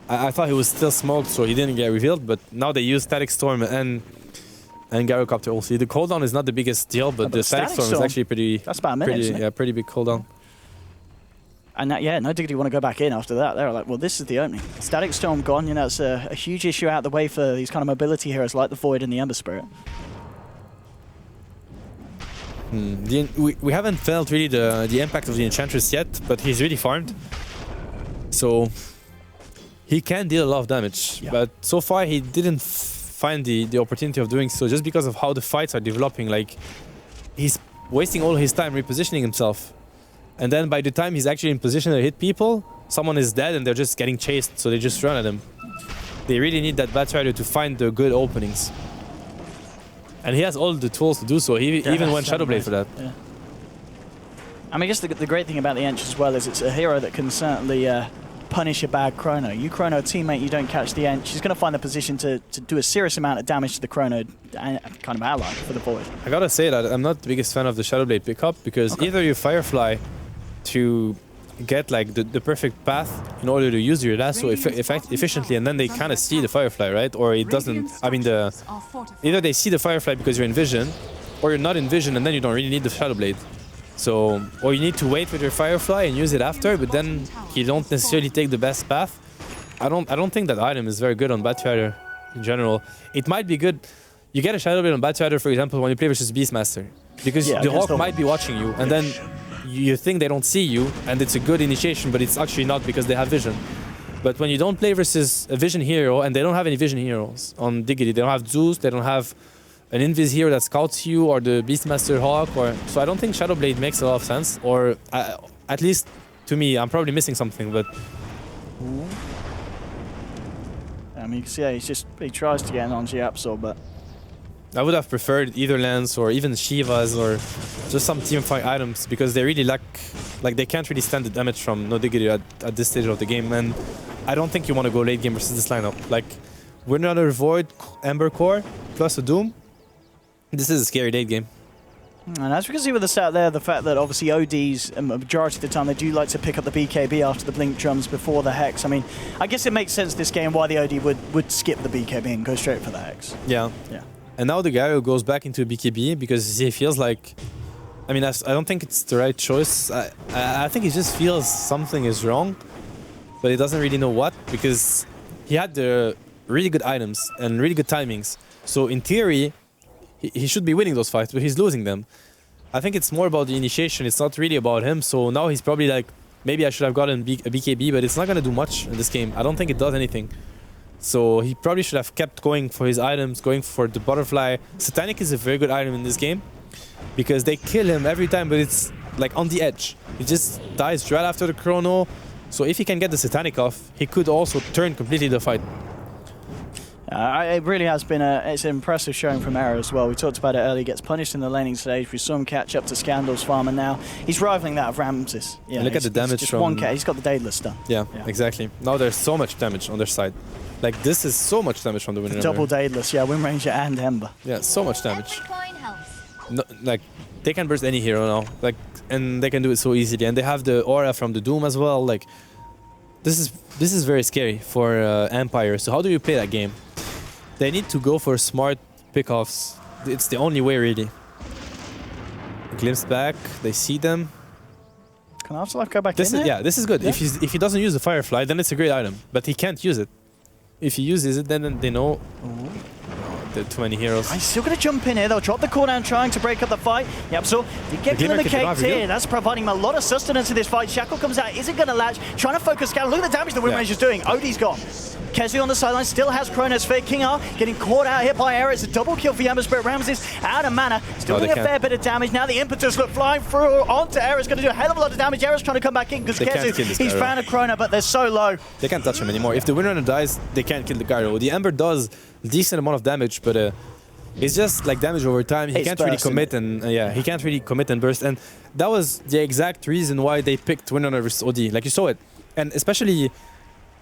I thought he was still smoked, so he didn't get revealed, but now they use Static Storm and Gyrocopter also. The cooldown is not the biggest deal, but the Static Storm is actually pretty... That's about a minute, isn't it? Pretty big cooldown. And No Diggity want to go back in after that. They're like, well, this is the opening. Static Storm gone, you know, it's a huge issue out the way for these kind of mobility heroes like the Void and the Ember Spirit. We haven't felt really the impact of the Enchantress yet, but he's really farmed. So he can deal a lot of damage, but so far he didn't find the opportunity of doing so just because of how the fights are developing. Like, he's wasting all his time repositioning himself, and then by the time he's actually in position to hit people, someone is dead and they're just getting chased, so they just run at him. They really need that Batrider to find the good openings, and he has all the tools to do so. He even went Shadowblade for that. Yeah. I mean, I guess the great thing about the Ench as well is it's a hero that can certainly punish a bad Chrono. You Chrono teammate, you don't catch the Ench, she's going to find the position to do a serious amount of damage to the Chrono kind of ally for the Void. I gotta say that I'm not the biggest fan of the Shadowblade pickup because either you Firefly to get like the perfect path in order to use your lasso efficiently, and then they kind of see the Firefly, right? Or it doesn't. I mean, either they see the Firefly because you're in vision, or you're not in vision, and then you don't really need the Shadowblade. So, or you need to wait with your Firefly and use it after, but then you don't necessarily take the best path. I don't think that item is very good on Batrider in general. It might be good. You get a Shadowblade on Batrider, for example, when you play versus Beastmaster, because the Hawk might be watching you, and then you think they don't see you, and it's a good initiation, but it's actually not because they have vision. But when you don't play versus a vision hero, and they don't have any vision heroes on Diggity, they don't have Zeus, they don't have an Invis hero that scouts you, or the Beastmaster Hawk, so I don't think Shadowblade makes a lot of sense, or at least to me, I'm probably missing something, but... I mean, you can see he tries to get an on G-Absol, but... I would have preferred either Lance or even Shivas or just some teamfight items because they really lack, like they can't really stand the damage from No Diggity at this stage of the game, and I don't think you want to go late game versus this lineup. Like, we're another Void, Ember Core, plus a Doom. This is a scary late game. And as we can see with the stat there, the fact that obviously ODs, a majority of the time, they do like to pick up the BKB after the Blink drums before the Hex. I mean, I guess it makes sense this game why the OD would skip the BKB and go straight for the Hex. Yeah. And now the Gyro goes back into BKB because he feels like... I mean, I don't think it's the right choice. I think he just feels something is wrong, but he doesn't really know what, because he had the really good items and really good timings. So in theory, he should be winning those fights, but he's losing them. I think it's more about the initiation. It's not really about him. So now he's probably like, maybe I should have gotten a BKB, but it's not going to do much in this game. I don't think it does anything. So he probably should have kept going for his items, going for the butterfly. Satanic is a very good item in this game because they kill him every time, but it's like on the edge. He just dies right after the chrono. So if he can get the Satanic off, he could also turn completely the fight. It really has been it's an impressive showing from Era as well. We talked about it earlier. He gets punished in the laning stage. We saw him catch up to Scandal's farm, and now he's rivaling that of Ramses. Yeah, look at the damage just from... one cat. He's got the Daedalus done. Yeah, exactly. Now there's so much damage on their side. Like, this is so much damage from the Wind Ranger. Double Daedalus, yeah, Wind Ranger and Ember. Yeah, so much damage. No, like, they can burst any hero now. Like, and they can do it so easily. And they have the aura from the Doom as well. Like, this is very scary for Empire. So how do you play that game? They need to go for smart pickoffs. It's the only way, really. Glimpse back, they see them. Can Afterlife go back in there? Yeah, this is good. Yeah. If he doesn't use the Firefly, then it's a great item. But he can't use it. If he uses it, then they know... There are too many heroes. He's still going to jump in here. They'll drop the cooldown trying to break up the fight. Yep, so they get Glimmer Glimmer Cape Caked reveal. here. That's providing him a lot of sustenance in this fight. Shackle comes out, isn't going to latch. Trying to focus Scan. Look at the damage the Wind Ranger's doing. Odie's gone. Kezu on the sideline still has Chronosphere. King R getting caught out here by Era. It's a double kill for Yamba Spirit. Ramses out of mana. Still doing a fair bit of damage. Now the Impetus look flying through onto Era. It's going to do a hell of a lot of damage. Era's trying to come back in because Kezu, he's found a Chrono, but they're so low. They can't touch him anymore. If the Windrunner dies, they can't kill the gyro. The Ember does a decent amount of damage, but it's just like damage over time. He can't really commit and he can't really commit and burst. And that was the exact reason why they picked Windrunner versus OD. Like you saw it, and especially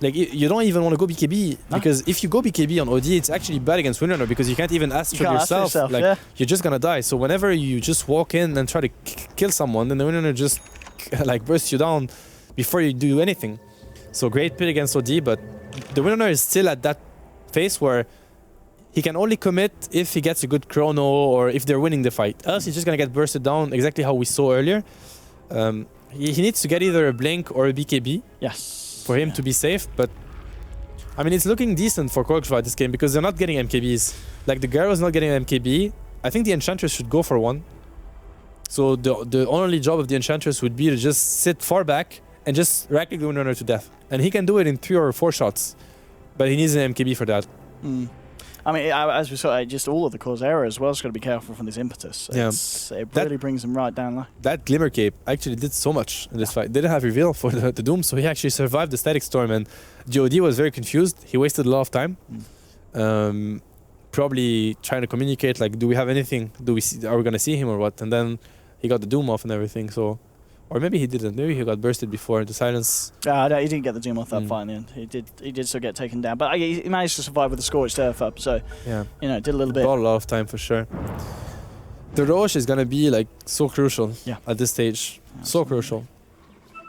like you don't even want to go BKB because if you go BKB on OD, it's actually bad against Windrunner because you can't even astral yourself. Like you're just gonna die. So whenever you just walk in and try to kill someone, then the Windrunner just like bursts you down before you do anything. So great pit against OD, but the Windrunner is still at that phase where he can only commit if he gets a good chrono or if they're winning the fight. Else he's just gonna get bursted down exactly how we saw earlier. He needs to get either a blink or a BKB. Yes. For him to be safe, but I mean it's looking decent for Korkshva this game because they're not getting MKBs. Like the Gyro's not getting an MKB. I think the Enchantress should go for one. So the only job of the Enchantress would be to just sit far back and just rack the Windrunner to death. And he can do it in 3 or 4 shots. But he needs an MKB for that. I mean, as we saw, just all of the cause Era as well has got to be careful from this Impetus. Yeah. It really brings them right down low. That Glimmer Cape actually did so much in this fight. They didn't have reveal for the Doom, so he actually survived the Static Storm, and GOD was very confused. He wasted a lot of time. Probably trying to communicate, like, do we have anything? Are we going to see him or what? And then he got the Doom off and everything, so... Or maybe he didn't. Maybe he got bursted before the silence. No, he didn't get the Doom off that fight in the end. He did still get taken down. But he managed to survive with the Scorched Earth up, so, did a little bit. Bought a lot of time for sure. The Roche is going to be, like, so crucial at this stage. Absolutely. So crucial.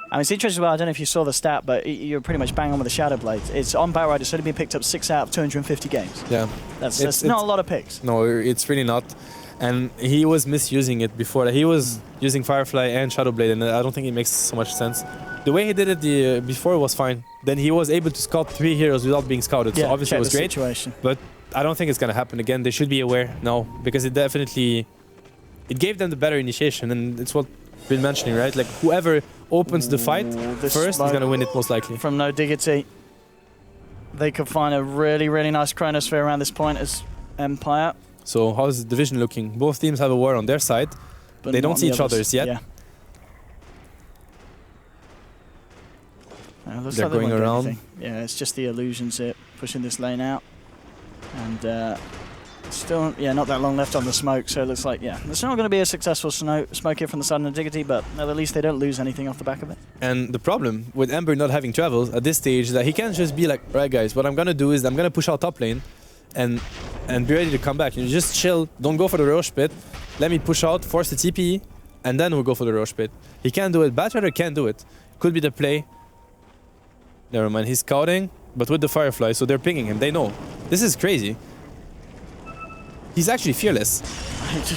I mean, it's interesting as well. I don't know if you saw the stat, but you're pretty much bang on with the Shadow Blades. It's on Batrider. It's only been picked up 6 out of 250 games. Yeah. That's not a lot of picks. No, it's really not. And he was misusing it before. He was using Firefly and Shadowblade, and I don't think it makes so much sense. The way he did it before was fine. Then he was able to scout 3 heroes without being scouted, so obviously it was great. Situation. But I don't think it's going to happen again. They should be aware now, because it definitely... It gave them the better initiation, and it's what we've been mentioning, right? Like, whoever opens the fight first is going to win it most likely. From No Diggity, they could find a really, really nice Chronosphere around this point as Empire. So how's the division looking? Both teams have a war on their side. But they don't see each other's yet. Yeah. They're going around. Yeah, it's just the illusions here pushing this lane out. And still, not that long left on the smoke, so it looks like, it's not going to be a successful smoke here from the side of the Diggity, but at least they don't lose anything off the back of it. And the problem with Ember not having travels at this stage is that he can't just be like, right guys, what I'm going to do is I'm going to push out top lane and be ready to come back. You just chill, don't go for the Roche pit. Let me push out, force the TP, and then we'll go for the Roche pit. He can't do it. Batrider can't do it. Could be the play. Never mind, he's scouting, but with the Firefly, so they're pinging him. They know. This is crazy. He's actually fearless.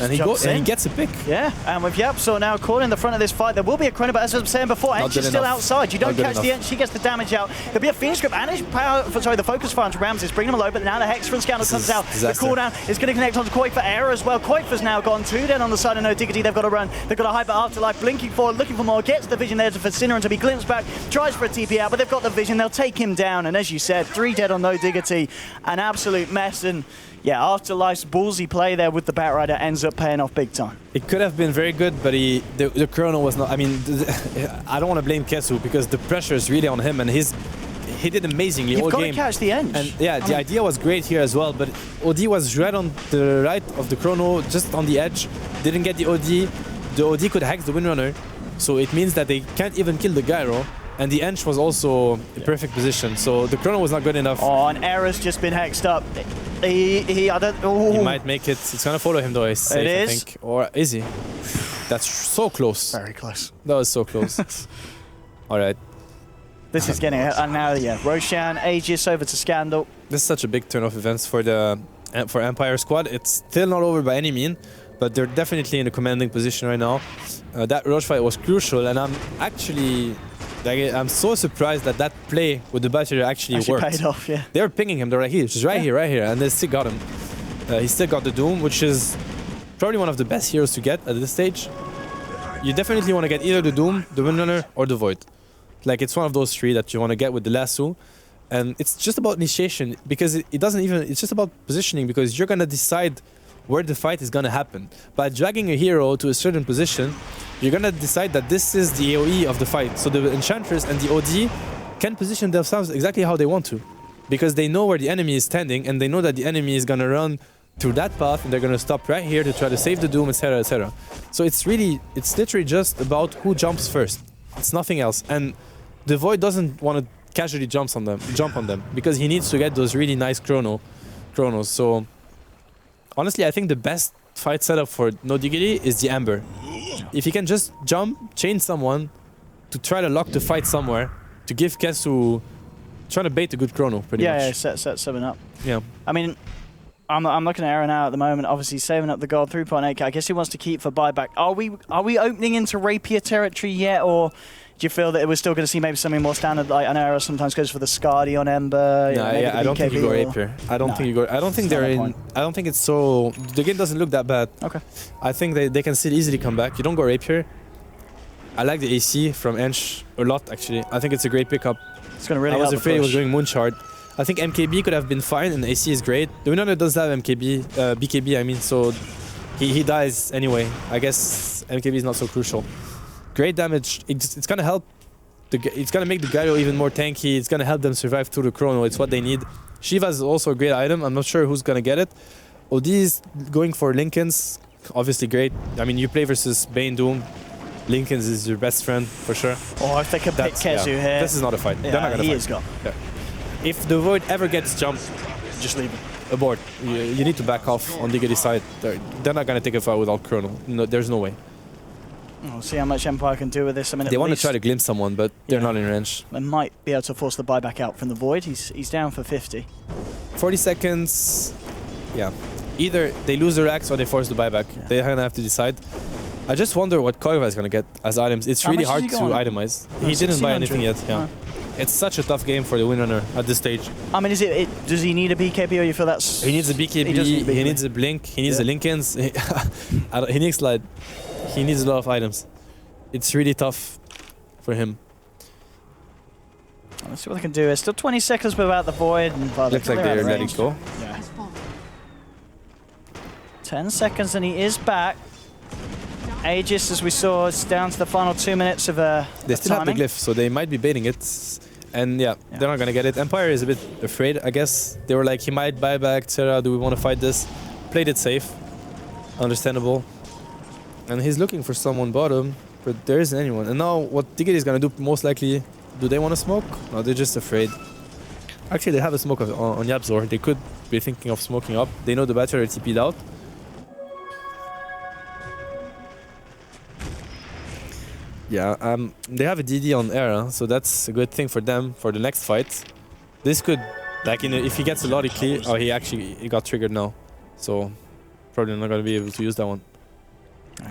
And he gets a pick. Yeah, and with Yapso now caught in the front of this fight, there will be a Chrono, but as I was saying before, Ench is still outside. You don't catch the Ench, she gets the damage out. There'll be a Phoenix Grip and the Focus Fire onto Ramses, bringing him low, but now the Hex from Scandal comes out. The cooldown is going to connect onto Koifa Era as well. Koifa's now gone 2 dead on the side of No Diggity. They've got to run. They've got a Hyper Afterlife, blinking forward, looking for more, gets the vision there for Sinner to be glimpsed back, tries for a TP out, but they've got the vision. They'll take him down, and as you said, 3 dead on No Diggity. An absolute mess, and Afterlife's ballsy play there with the Batrider ends up paying off big time. It could have been very good, but the chrono was not. I mean, I don't want to blame Kesu because the pressure is really on him, and he did amazingly all game. You've got to catch the end. And the idea was great here as well, but OD was right on the right of the chrono, just on the edge. Didn't get the OD. The OD could hack the Windrunner, so it means that they can't even kill the Gyro. And the Ench was also in perfect position, so the chrono was not good enough. Oh, and Era's just been hexed up. He might make it. It's gonna follow him though, I think. Or is he? That's so close. Very close. That was so close. All right. This is getting and now Roshan, Aegis over to Scandal. This is such a big turn of events for Empire squad. It's still not over by any means, but they're definitely in a commanding position right now. That Roche fight was crucial, and I'm actually. I'm so surprised that play with the Batrider actually worked. Paid off, yeah. They were pinging him. They're like, he's just right here, and they still got him. He still got the Doom, which is probably one of the best heroes to get at this stage. You definitely want to get either the Doom, the Windrunner, or the Void. Like, it's one of those three that you want to get with the lasso. And it's just about initiation, because it doesn't even... It's just about positioning, because you're going to decide where the fight is going to happen. By dragging a hero to a certain position, you're going to decide that this is the AoE of the fight. So the Enchantress and the OD can position themselves exactly how they want to, because they know where the enemy is standing, and they know that the enemy is going to run through that path, and they're going to stop right here to try to save the Doom, etc., etc. So it's literally just about who jumps first. It's nothing else. And the Void doesn't want to casually jump on them, because he needs to get those really nice chronos. So honestly, I think the best fight setup for No Diggity is the Amber. If he can just jump, chain someone to try to lock the fight somewhere, to give Kesu, trying to bait a good chrono, pretty much. Yeah, set something up. Yeah. I mean, I'm looking at Aaron now at the moment, obviously saving up the gold, 3.8k. I guess he wants to keep for buyback. Are we opening into Rapier territory yet, or do you feel that we're still going to see maybe something more standard? Like, I know Aaron sometimes goes for the Skadi on Ember. No, I don't think you go Rapier. I don't think you go. I don't think they're in. I don't think it's so. The game doesn't look that bad. Okay. I think they can still easily come back. You don't go Rapier. I like the AC from Ench a lot, actually. I think it's a great pickup. It's going to really I was help afraid the it push. was going Moonshard. I think MKB could have been fine, and AC is great. The winner does have MKB, BKB, I mean, so he dies anyway. I guess MKB is not so crucial. Great damage. It's gonna help. It's gonna make the Gyro even more tanky. It's gonna help them survive through the chrono. It's what they need. Shiva is also a great item. I'm not sure who's gonna get it. OD is going for Linken's. Obviously great. I mean, you play versus Bane Doom. Linken's is your best friend for sure. Or if they could pick Kesu here. This is not a fight. Yeah, They're not gonna he fight. is gone. Yeah. If the Void ever gets jumped, Just leave it. abort. You need to back off on Diggity's side. They're not gonna take a fight without chrono. No, there's no way. We'll see how much Empire can do with this. I mean, They want to try to glimpse someone, but they're not in range. They might be able to force the buyback out from the Void. He's down for 50. 40 seconds. Yeah. Either they lose their axe or they force the buyback. Yeah. They're gonna have to decide. I just wonder what Koiva is gonna get as items. It's How really much hard has to he got on? itemize. He didn't buy anything yet. Yeah. It's such a tough game for the Windrunner at this stage. I mean, does he need a BKB, or you feel that's... He needs a BKB, He does need a BKB. he needs a Blink, he needs Yeah. a Linken's. He needs like, he needs a lot of items. It's really tough for him. Let's see what they can do. There's still 20 seconds without the Void. And Looks like they're letting go. Yeah. 10 seconds and he is back. Aegis, as we saw, is down to the final 2 minutes of They still have the timing. glyph, so they might be baiting it. And yeah, they're not gonna get it. Empire is a bit afraid, I guess. They were like, he might buy back, etc. Do we want to fight this? Played it safe. Understandable. And he's looking for someone bottom, but there isn't anyone. And now what Diggity is gonna do most likely, do they want to smoke? No, they're just afraid. Actually, they have a smoke on Yabzor. They could be thinking of smoking up. They know the battery are TP'd out. Yeah, they have a DD on Era, so that's a good thing for them for the next fight. This could, like, if he gets a Lottie clear, oh, he got triggered now, so probably not gonna be able to use that one.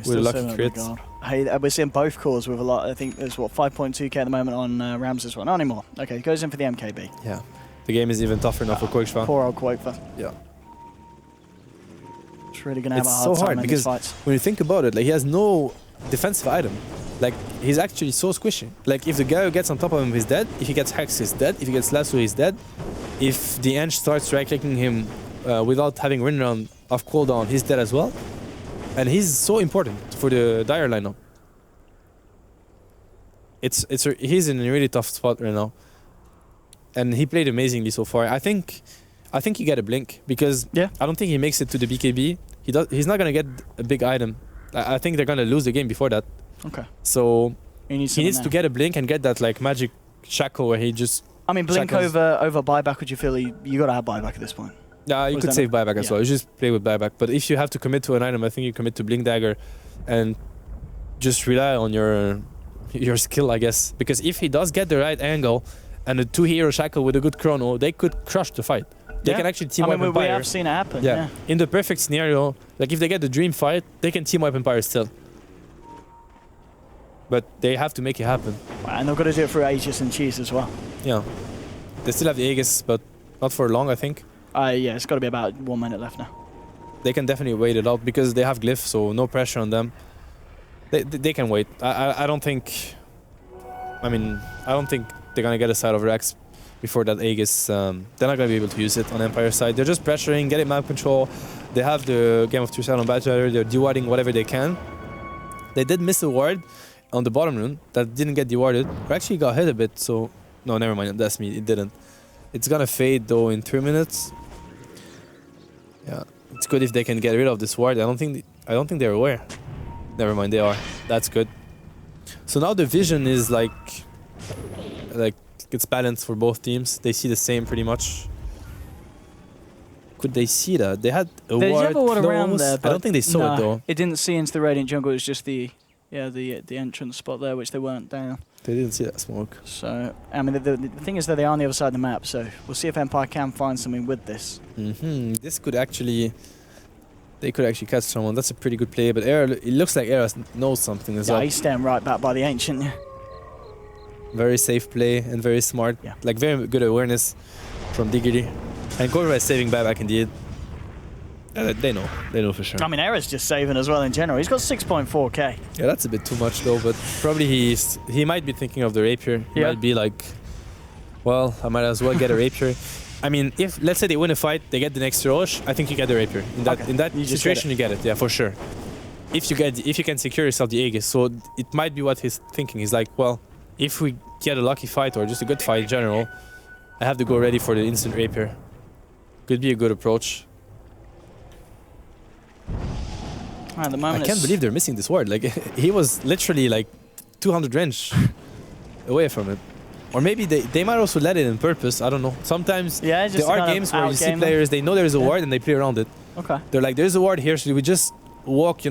With a lucky crit. Hey, we're seeing both cores with a lot. I think there's what 5.2k at the moment on Ramses one. Not anymore. Okay, he goes in for the MKB. Yeah, the game is even tougher now for Koikshva. Poor old Quakefa. Yeah. It's really gonna have It's a so hard time hard in these because fights. when you think about it, like, he has no defensive item. Like, he's actually so squishy. Like, if the guy who gets on top of him, he's dead. If he gets Hex, he's dead. If he gets Lasso, he's dead. If the Ench starts right-clicking him without having Wind Round off cooldown, he's dead as well. And he's so important for the Dire lineup. He's in a really tough spot right now. And he played amazingly so far. I think he get a Blink, because I don't think he makes it to the BKB. He's not gonna get a big item. I think they're gonna lose the game before that. Okay. So he needs now. to get a Blink and get that like magic shackle where he just. I mean, Blink shackles. over buyback. Would you feel you gotta have buyback at this point? Yeah, you Or is could that save buyback as yeah. well. You just play with buyback. But if you have to commit to an item, I think you commit to Blink Dagger, and just rely on your skill, I guess. Because if he does get the right angle and a 2-hero shackle with a good chrono, they could crush the fight. They can actually team wipe we Empire. have seen it happen. Yeah. Yeah. In the perfect scenario, like if they get the dream fight, they can team wipe Empire still. But they have to make it happen. And they've got to do it for Aegis and Cheese as well. Yeah. They still have the Aegis, but not for long, I think. Yeah, it's got to be about 1 minute left now. they can definitely wait it out because they have glyph, so no pressure on them. They can wait. I don't think. I mean, I don't think they're gonna get a side of Rex before that Aegis. They're not gonna be able to use it on Empire side. They're just pressuring, getting map control. They have the Game of Two side on Bachelor. They're dewarding whatever they can. They did miss a ward on the bottom rune that didn't get dewarded. Or actually got hit a bit. So no, never mind. That's me. It didn't. It's gonna fade though in 3 minutes. Yeah, it's good if they can get rid of this ward. I don't think they're aware. Never mind, they are. That's good. So now the vision is like it's balanced for both teams. They see the same pretty much. Could they see that? They had a There's ward never one around close. there, I don't think they saw it though. It didn't see into the Radiant jungle. It was just the entrance spot there, which they weren't down. They didn't see that smoke. So I mean, the thing is that they are on the other side of the map. So we'll see if Empire can find something with this. This could actually. They could actually catch someone. That's a pretty good play. But Era, it looks like Era knows something as well. Yeah, he's staying right back by the Ancient. Yeah. Very safe play and very smart. Yeah. Like very good awareness from Diggity. And Corva is saving back indeed. They know for sure. I mean, Era's just saving as well in general. He's got 6.4k. Yeah, that's a bit too much though. But probably he might be thinking of the rapier. He might be like, well, I might as well get a rapier. I mean, if let's say they win a fight, they get the next Roche, I think you get the rapier. In that situation, you get it. Yeah, for sure. If you can secure yourself the Aegis, so it might be what he's thinking. He's like, well, if we get a lucky fight or just a good fight in general, I have to go ready for the instant rapier. Could be a good approach. At the moment, I can't believe they're missing this ward. Like he was literally like 200 range away from it. Or maybe they might also let it in purpose. I don't know. Sometimes there are games where you see players, they know there's a ward and they play around it. Okay. They're like, there's a ward here, so we just walk,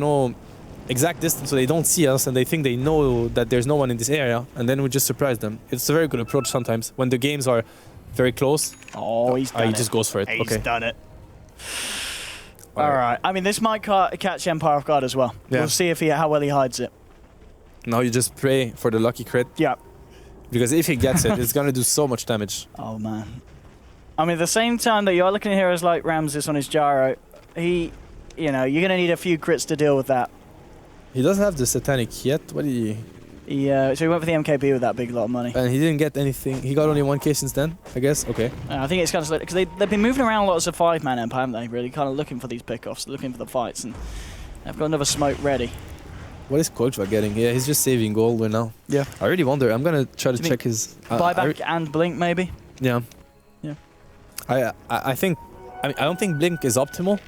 exact distance so they don't see us and they think they know that there's no one in this area, and then we just surprise them. It's a very good approach sometimes when the games are very close. Oh, he's done it. He just goes for it. He's done it. All right. I mean, this might catch Empire off guard as well. Yeah. We'll see how well he hides it. Now you just pray for the lucky crit. Yeah. Because if he gets it, it's gonna do so much damage. Oh man. I mean, at the same time that you're looking at heroes like Ramses on his gyro, you're gonna need a few crits to deal with that. He doesn't have the satanic yet. What did he? So he went for the MKB with that big lot of money. And he didn't get anything. He got only 1k since then, I guess. Okay. I think it's kind of because they've been moving around lots of 5-man Empire, haven't they? Really, kind of looking for these pickoffs, looking for the fights, and they've got another smoke ready. What is Kochva getting? Yeah, he's just saving gold right now. Yeah. I really wonder. I'm gonna try to check his buyback and blink maybe. Yeah. Yeah. I think. I mean, I don't think blink is optimal,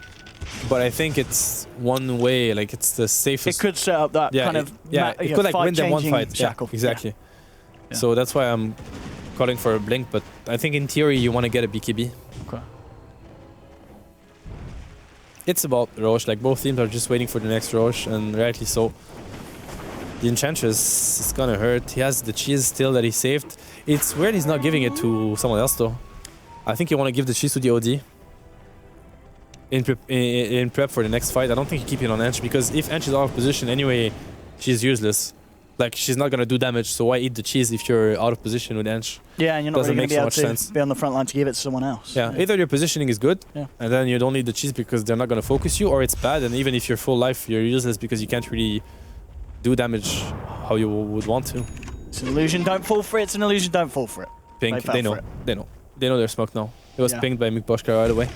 but I think it's one way. Like it's the safest. It could set up that kind of it could like win them one fight. Shackle. Yeah, exactly. Yeah. So that's why I'm calling for a blink. But I think in theory you want to get a BKB. Okay. It's about Roche. Like both teams are just waiting for the next Roche, and rightly so. The Enchantress is gonna hurt. He has the cheese still that he saved. It's weird he's not giving it to someone else though. I think you want to give the cheese to the OD. In prep for the next fight. I don't think you keep it on Ench, because if Ench is out of position anyway, she's useless. Like she's not gonna do damage, so why eat the cheese if you're out of position with Ench? Yeah, and you're not Doesn't really going make to be so able much to sense. be on the front line to give it to someone else. Yeah, either your positioning is good, Yeah. and then you don't need the cheese because they're not gonna focus you, or it's bad, and even if you're full life, you're useless because you can't really do damage how you would want to. It's an illusion, don't fall for it. It's an illusion, don't fall for it. Pink, They they fell know. for it. They know. They know they're smoked now. It was Yeah. pinged by Mikboshka right away.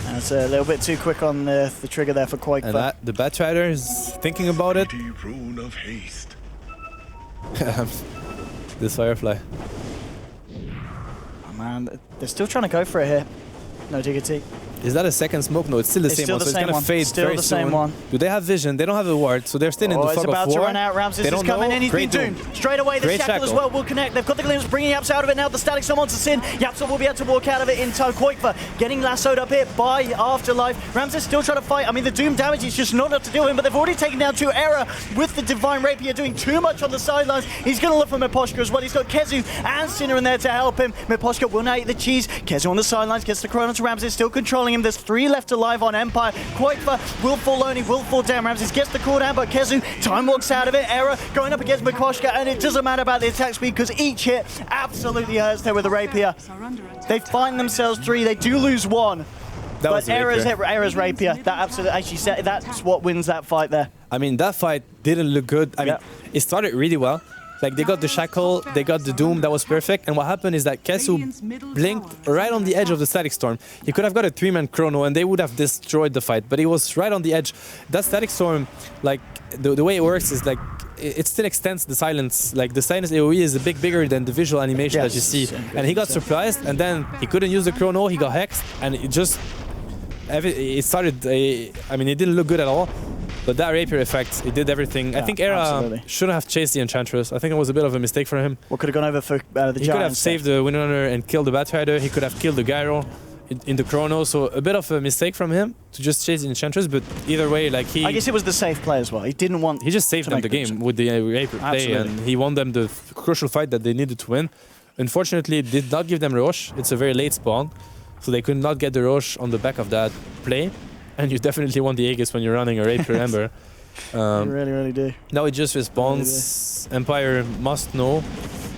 And it's a little bit too quick on the trigger there for Quake. And the Batrider is thinking about it. Rune of haste. This Firefly. Oh man, they're still trying to go for it here. No Diggity. Is that a second smoke? No, it's still the It's same still one, the so it's same gonna one. fade Still very the same soon. one. Do they have vision? They don't have a ward, so they're still in the It's fog about of war. to run out. Ramses They is don't coming know. in. He's Great been doom. doomed. Straight away, the Great shackle as shackle. well will connect. They've got the glimpse, bringing Yaps out of it now. The static someone to sin. Yapsa will be able to walk out of it in time. Quakefer getting lassoed up here by Afterlife. Ramses still trying to fight. I mean, the doom damage is just not enough to deal with him, but they've already taken down 2 Era with the Divine Rapier doing too much on the sidelines. He's going to look for Miposhka as well. He's got Kezu and Sinner in there to help him. Miposhka will now eat the cheese. Kezu on the sidelines gets the Chrono to Ramses, still controlling him. There's 3 left alive on Empire. Quakefer will fall lonely, will fall down. Ramses gets the cooldown, but Kezu time walks out of it. Era going up against Miposhka, and it doesn't matter about the attack speed because each hit absolutely hurts there with the Rapier. They find themselves 3. They do lose 1. That was But the rapier. Era's rapier, that absolutely, as you said, that's what wins that fight there. I mean, that fight didn't look good. I mean, Yeah. it started really well. Like, they got the shackle, they got the doom, that was perfect. And what happened is that Kesu blinked right on the edge of the static storm. He could have got a 3-man chrono and they would have destroyed the fight, but he was right on the edge. That static storm, like, the way it works is like, it still extends the silence. Like, the silence AoE is a bit bigger than the visual animation that you see. And he got surprised, and then he couldn't use the chrono, he got hexed, and it just... It started... I mean, it didn't look good at all. But that rapier effect, it did everything. Yeah, I think Era absolutely. shouldn't have chased the Enchantress. I think it was a bit of a mistake for him. What could have gone over for the Giants? He could have saved the Windrunner and killed the Batrider. He could have killed the Gyro in the Chrono. So a bit of a mistake from him to just chase the Enchantress. But either way, like I guess it was the safe play as well. He didn't want... he just saved to them make the the game with the rapier play. Absolutely. And he won them the crucial fight that they needed to win. Unfortunately, it did not give them Roche. It's a very late spawn. So they could not get the Roche on the back of that play. And you definitely want the Aegis when you're running a rapier Ember. You really, really do. Now it just respawns. Empire must know.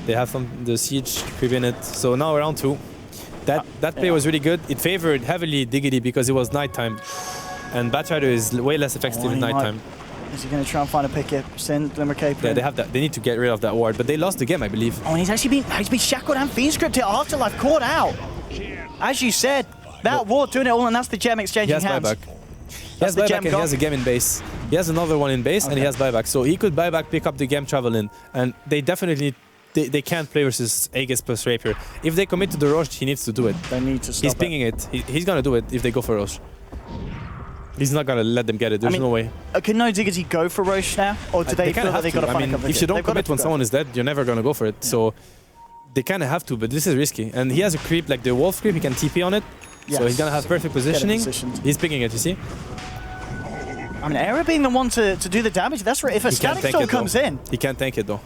They have the siege creep in it. So now round 2. That play was really good. It favored heavily Diggity because it was nighttime. And Batrider is way less effective in nighttime. Is he going to try and find a pick it? Send Glimmer Cape Yeah, in? they have that. They need to get rid of that ward. But they lost the game, I believe. Oh, and he's been shackled and fiend scripted. Afterlife caught out. As you said, that ward doing it all, and that's the gem He exchanging has hands. buyback. He has the buyback gem and he gone. has a gem in base. He has another one in base and he has buyback. So he could buyback, pick up the gem, travel in. And they definitely... They can't play versus Aegis plus Rapier. If they commit to the Roche, he needs to do it. They need to stop He's pinging it. He's gonna do it if they go for Roche. He's not gonna let them get it. There's no way. Can no Diggity go for Roche now? Or do they feel kinda that they have got to I find a mean, couple if you don't commit when go. someone is dead, you're never gonna go for it. So they kind of have to, but this is risky. And he has a creep, like the wolf creep, he can TP on it. So he's gonna have perfect positioning. positioned. He's picking it, you see? I mean, Era being the one to do the damage, that's right. If a He can't static tank storm it, though. comes in, He can't tank it though.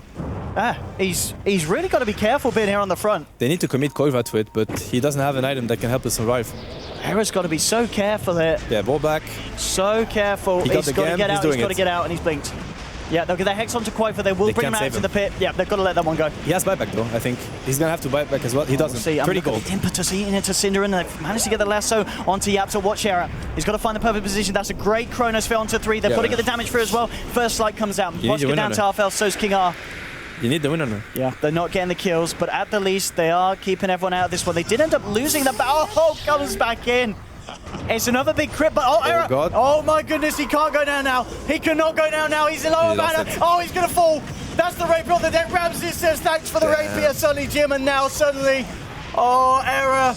he's really got to be careful being here on the front. They need to commit Koiva to it, but he doesn't have an item that can help us survive. Era's got to be so careful here. Yeah, ball back. So careful. He got He's the got to gem, get he's out. doing He's got to it. get out, and he's blinked. Yeah, they'll get their Hex onto Koiva. They will They bring him can't out save into the pit. Yeah, they've got to let that one go. He has buyback though, I think. He's gonna have to buy back as well. He doesn't. See, Pretty look at gold. the impetus eating into Cinder, and they've managed to get the lasso onto Yapta. Watch Era. He's got to find the perfect position. That's a great Chronos fit onto 3. They've got to get the damage through as well. First light comes out. You need Watch the go win down on to it. Arfel, so's King R. You need the winner. Yeah, they're not getting the kills, but at the least, they are keeping everyone out of this one. They did end up losing the battle. Oh, comes back in. It's another big crit, but Era. God. Oh my goodness, he can't go down now. He cannot go down now. He's in lower He lost mana. it. Oh, he's going to fall. That's the rapier on the deck. Ramsey says thanks for the rapier, suddenly Jim, and now suddenly, oh, Era.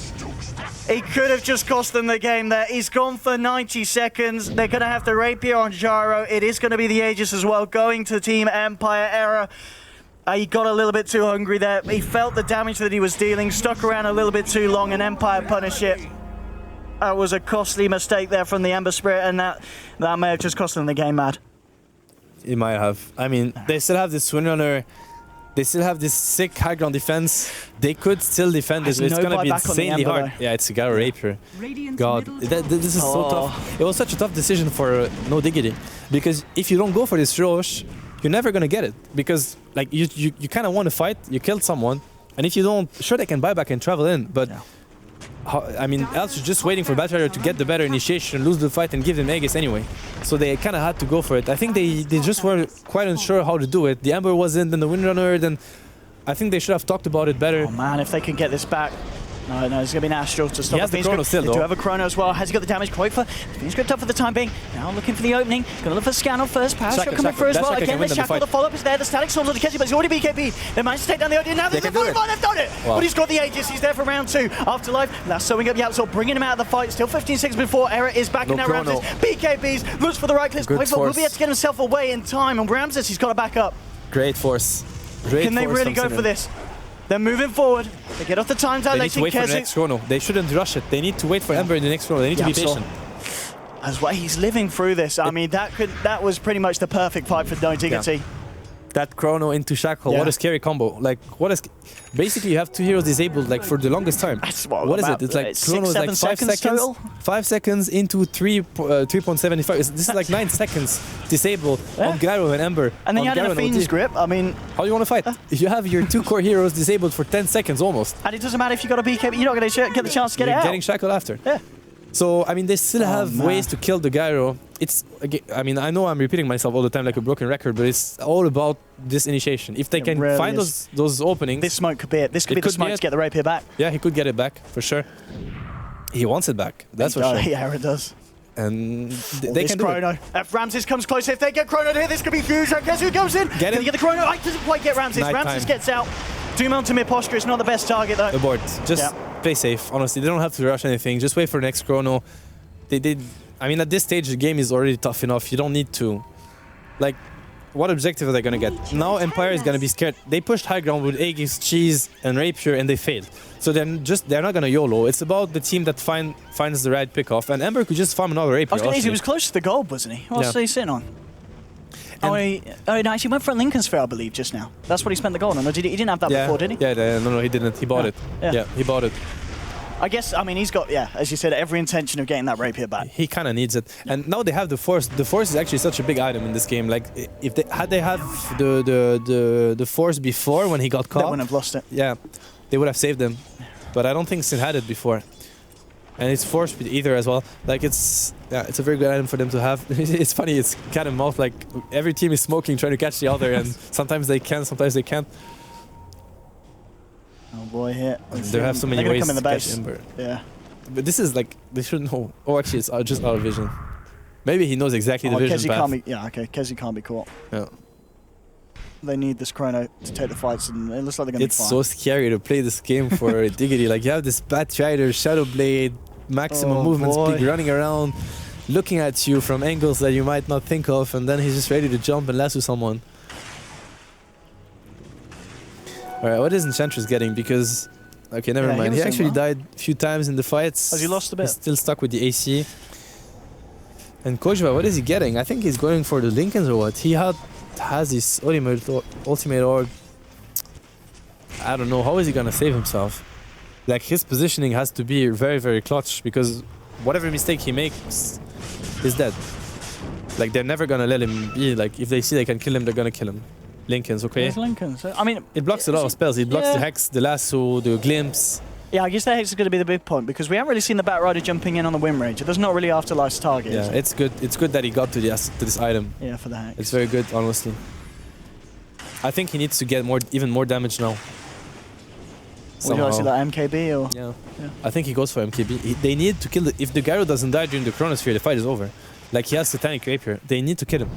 He could have just cost them the game there. He's gone for 90 seconds. They're going to have the rapier on Gyro. It is going to be the Aegis as well, going to Team Empire. Era. He got a little bit too hungry there. He felt the damage that he was dealing, stuck around a little bit too long, and Empire punish it. That was a costly mistake there from the Ember Spirit, and that may have just cost them the game, Mad. He might have. I mean, they still have this Windrunner. They still have this sick high ground defense. They could still defend this. There's It's no gonna be buyback on the insanely Ember, hard. though. Yeah, it's a Gyro Rapier. God, this is so tough. It was such a tough decision for No Diggity. Because if you don't go for this Roche, you're never gonna get it. Because like you kind of want to fight. You killed someone, and if you don't, sure they can buy back and travel in, but. I mean, else you're just waiting for Batrider to get the better initiation, lose the fight, and give them Aegis anyway. So they kind of had to go for it. I think they just were quite unsure how to do it. The Ember wasn't, then the Windrunner, then I think they should have talked about it better. Oh man, if they can get this back. No, it's going to be an Astral to stop He has the Fiend Chrono Script. still, They do though. have a Chrono as well. Has he got the damage? Koifa. Fiend Script up for the time being. Now looking for the opening. Going to look for Scannel first. Power Shot coming through as well. Again, the Shackle, the follow-up is there. The Static Storm's on the catch, but he's already BKB. They managed to take down the Odeon. Now there's the can do it. 45. They've done it. Wow. But he's got the Aegis. He's there for round 2. Afterlife, lassoing up Yapsol, bringing him out of the fight. Still 15 seconds before Era is back in No now. chrono. Ramses. BKBs. Looks for the right clips. Good Koifa will be able force. to get himself away in time. And Ramses, he's got to back up. Great force. Great Can they force really from go for Sinner. this? They're moving forward. They get off the time They need to wait for the next Chrono. They shouldn't rush it. They need to wait for Ember in the next Chrono. They need to be Yapsol. patient. As well, he's living through this. I mean, that was pretty much the perfect fight for No Diggity. That Chrono into Shackle, Yeah. what a scary combo. Like, basically you have 2 heroes disabled like for the longest time. That's What is it? It's like Chrono is like 5 seconds. total. 5 seconds into 3.75. This is like 9 seconds disabled on Gyro and Ember. And then you on had a Gyro and Fiend's OD. grip. I mean, How do you want to fight? You have your 2 core heroes disabled for 10 seconds almost. and it doesn't matter if you got a BKB. You're not going to get the chance to get it You're out. getting Shackled after. Yeah. So, I mean, they still have man. ways to kill the gyro. It's, I mean, I know I'm repeating myself all the time like a broken record, but it's all about this initiation. If they It can really find is. those openings, This smoke could be it. This could It be the could be smoke it. to get the rapier back. yeah, he could get it back for sure. He wants it back. That's for Oh, sure. yeah, it does. And they This can do it. chrono. If Ramses comes close, if they get chrono here, this could be huge. And guess who goes in? Get Can him. he get the chrono? I doesn't quite get Ramses. Night Ramses time. gets out. Doom onto mid posture. It's not the best target though. Abort. Just Yeah. play safe. Honestly, they don't have to rush anything. Just wait for the next chrono. They did. I mean, at this stage, the game is already tough enough. You don't need to. Like, what objective are they gonna get? Now Empire is gonna be scared. They pushed high ground with Aegis, Cheese, and Rapier, and they failed. So they're not gonna YOLO. It's about the team that finds the right pickoff. And Ember could just farm another Rapier. I was going to say, he actually. was close to the gold, wasn't he? What's Yeah. he sitting on? Oh, he actually went for a Lincoln Sphere, I believe, just now. That's what he spent the gold on. Or he didn't have that before, did he? Yeah, no, he didn't. He bought Yeah. it. Yeah. Yeah, he bought it. I guess, I mean, he's got, yeah, as you said, every intention of getting that rapier back. He kind of needs it. And now they have the Force. The Force is actually such a big item in this game. Like, if they had the Force before when he got They caught, wouldn't have lost it. yeah, they would have saved him. But I don't think Sin had it before. And it's Force speed either as well. Like, it's a very good item for them to have. It's funny, it's cat and mouse. Like, every team is smoking, trying to catch the other, and sometimes they can, sometimes they can't. Oh boy, here. They have so many They're gonna ways come in to the catch base. Ember. Yeah. But this is like, they should know. Oh, actually, it's just out of vision. Maybe he knows exactly the vision Kezi path. can't be, yeah, okay, Kezi can't be caught. Yeah. They need this chrono to take the fights, and it looks like they're going to be It's fine. so scary to play this game for Diggity. Like, you have this Batrider, Shadow Blade, maximum Oh, movement boy. speed, running around, looking at you from angles that you might not think of, and then he's just ready to jump and lasso someone. Alright, what is Enchantress getting? Because, okay, never Yeah, he mind. was He doing actually well. died a few times in the fights. Has he lost a bit? He's still stuck with the AC. And Kojva, what is he getting? I think he's going for the Lincolns or what? He has his ultimate orb. I don't know. How is he gonna save himself? Like, his positioning has to be very, very clutch, because whatever mistake he makes is dead. Like, they're never gonna let him be. Like, if they see they can kill him, they're gonna kill him. Lincolns, okay? There's Lincoln. So, I mean, It blocks a lot of spells. It blocks Yeah. the Hex, the Lasso, the Glimpse. yeah, I guess the Hex is going to be the big point, because we haven't really seen the Batrider jumping in on the Wind Ranger. There's not really Afterlife's target. is Yeah, there? it's good. It's good that he got to this item. Yeah, for the Hex. It's very good, honestly. I think he needs to get even more damage now. Would you like to see Somehow. that MKB or? Yeah. Yeah. I think he goes for MKB. They need to kill if the Gyro doesn't die during the Chronosphere, the fight is over. Like, he has Satanic Rapier. They need to kill him.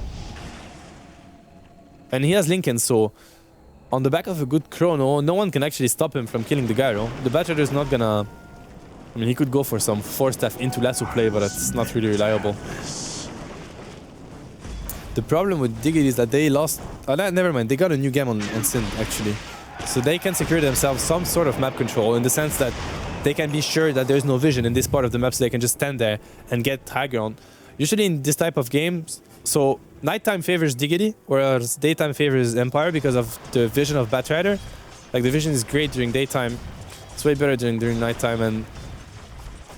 And he has Lincoln, so on the back of a good Chrono, no one can actually stop him from killing the Gyro. The Batrider is not gonna... I mean, he could go for some Force Staff into Lasso play, but it's not really reliable. The problem with Diggity is that they lost... never mind, they got a new game on Sin, actually. So they can secure themselves some sort of map control, in the sense that they can be sure that there's no vision in this part of the map, so they can just stand there and get high ground. Usually in this type of games, so nighttime favors Diggity, whereas daytime favors Empire because of the vision of Batrider. Like, the vision is great during daytime. It's way better during nighttime, and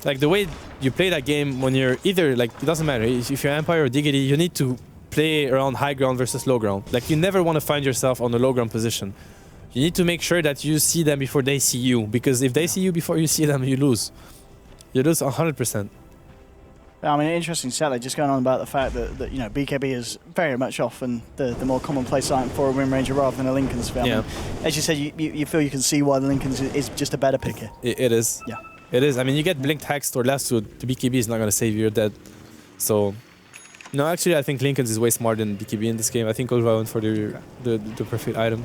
like, the way you play that game when you're either, like, it doesn't matter if you're Empire or Diggity, you need to play around high ground versus low ground. Like, you never want to find yourself on a low ground position. You need to make sure that you see them before they see you, because if they see you before you see them, you lose. You lose 100%. I mean, interesting stat. Just going on about the fact that you know, BKB is very much often the more commonplace item for a Wind Ranger rather than a Lincoln Sphere. Yeah. I mean, as you said, you feel you can see why the Lincoln's is just a better pick here. It is. Yeah. It is. I mean, you get blinked, hexed, or lasso. The BKB is not going to save you. You're dead. So, no, actually, I think Lincoln's is way smarter than BKB in this game. I think Ulva went for the perfect item.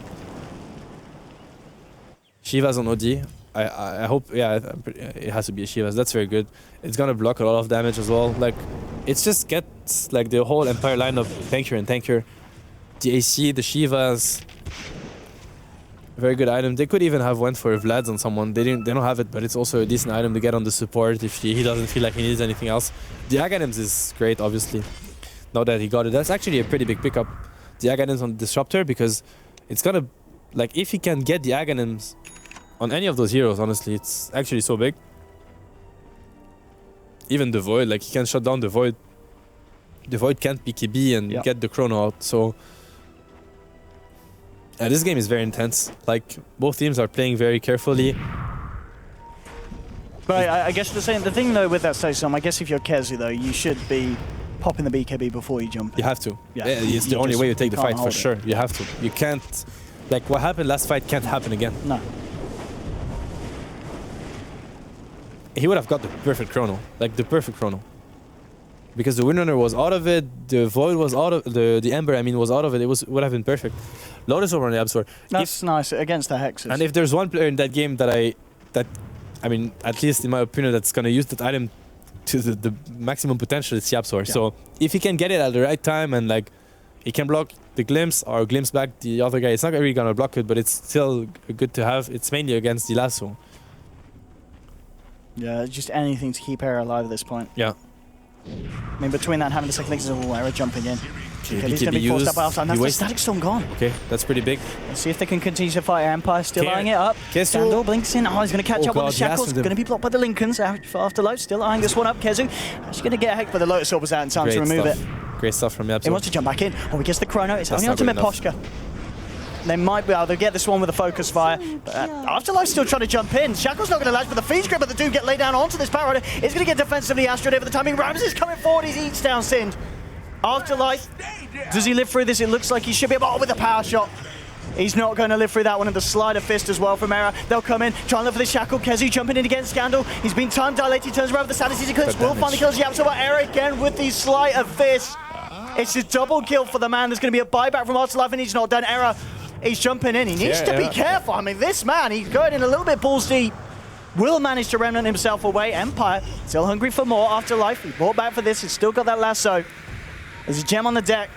Shiva's on OD. I hope, yeah, it has to be a Shiva's. That's very good. It's gonna block a lot of damage as well. Like, it's just gets like the whole Empire lineup tankier and tankier. The AC, the Shivas, very good item. They could even have went for Vlad's on someone. They don't have it, but it's also a decent item to get on the support if he doesn't feel like he needs anything else. The Aghanims is great, obviously. Now that he got it, that's actually a pretty big pickup. The Aghanims on the Disruptor, because it's gonna, like, if he can get the Aghanims on any of those heroes, honestly, it's actually so big. Even the Void, like, he can shut down the Void. The Void can't BKB and get the Chrono out, so... this game is very intense. Like, both teams are playing very carefully. But I guess the thing though with that stage, I guess if you're Kezu though, you should be popping the BKB before you jump. You have to. Yeah. It's the only way you take the can't fight for hold it. sure. You have to. You can't. Like what happened last fight can't happen again. No. He would have got the perfect chrono, like the perfect chrono. Because the Windrunner was out of it, the Void was out of the Ember. I mean, was out of it. Would have been perfect. Lotus over on the Absol. That's nice against the Hexes. And if there's one player in that game that I mean, at least in my opinion, that's gonna use that item to the maximum potential, it's Yapsor. Yeah. So if he can get it at the right time and like he can block the glimpse or glimpse back the other guy, it's not really gonna block it, but it's still good to have. It's mainly against the lasso. Yeah, just anything to keep Era alive at this point. Yeah. I mean, between that and having the second Nexus, Era jumping in. Okay, He's going to be forced up outside. That's the Static Storm gone. Okay, that's pretty big. Let's see if they can continue to fight Empire. Still Okay. eyeing it up. Kezu. Scandal blinks in. Oh, he's going to catch Oh up with God, the Shackles. yes, with Going to be blocked by the Lincolns for Afterlife. Still eyeing this one up. Kezu actually going to get heck, but the Lotus Orb was out in time to remove it. Great stuff from Yapsor. He wants to jump back in. Oh, he gets the Chrono. It's That's only not onto good enough. Miposhka. They might be able to get this one with a Focus Fire. But Afterlife's still trying to jump in. Shackle's not going to latch, but the Fiend's Grip of the Doom get laid down onto this Power Rider. It's going to get defensively Asteroid over the timing. Ramses coming forward. He eats down Sind. Afterlife. Does he live through this? It looks like he should be able to with a power shot. He's not going to live through that one, and the Slider Fist as well from Era. They'll come in, try and look for the Shackle. Kezu jumping in against Scandal. He's been time dilated, he turns around with the Sadistic Eclipse. Will finally kills Yapso, but Era again with the Slider Fist. It's a double kill for the man. There's going to be a buyback from Afterlife, and he's not done. Era, he's jumping in. He needs to be careful. I mean, this man, he's going in a little bit balls deep. Will manage to remnant himself away. Empire still hungry for more. Afterlife, he bought back for this. He's still got that lasso. There's a gem on the deck.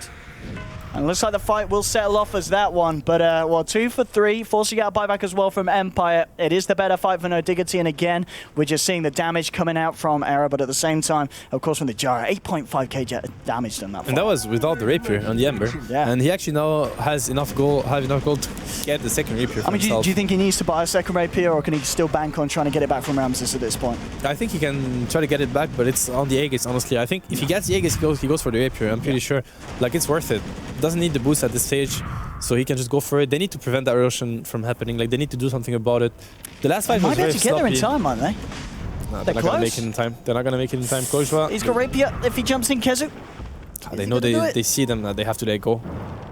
And it looks like the fight will settle off as that one. But, well, 2 for 3, forcing out a buyback as well from Empire. It is the better fight for No Diggity. And again, we're just seeing the damage coming out from Era. But at the same time, of course, from the Jara, 8.5k damage done that fight. And that was without the Rapier on the Ember. Yeah. And he actually now has enough gold to get the second Rapier for I mean, himself. do you think he needs to buy a second Rapier, or can he still bank on trying to get it back from Ramses at this point? I think he can try to get it back, but it's on the Aegis, honestly. I think if he gets the Aegis, he goes for the Rapier. I'm pretty sure. Like, it's worth it. Doesn't need the boost at this stage, so he can just go for it. They need to prevent that erosion from happening. Like, they need to do something about it. The last fight They was might be very able to get there in sloppy. time, might they? No, They're they're not gonna make close. it in time. They're not gonna make it in time. Kojva, He's got Rapier if he jumps in Kezu. they he know gonna do it? they see them that they have to let go.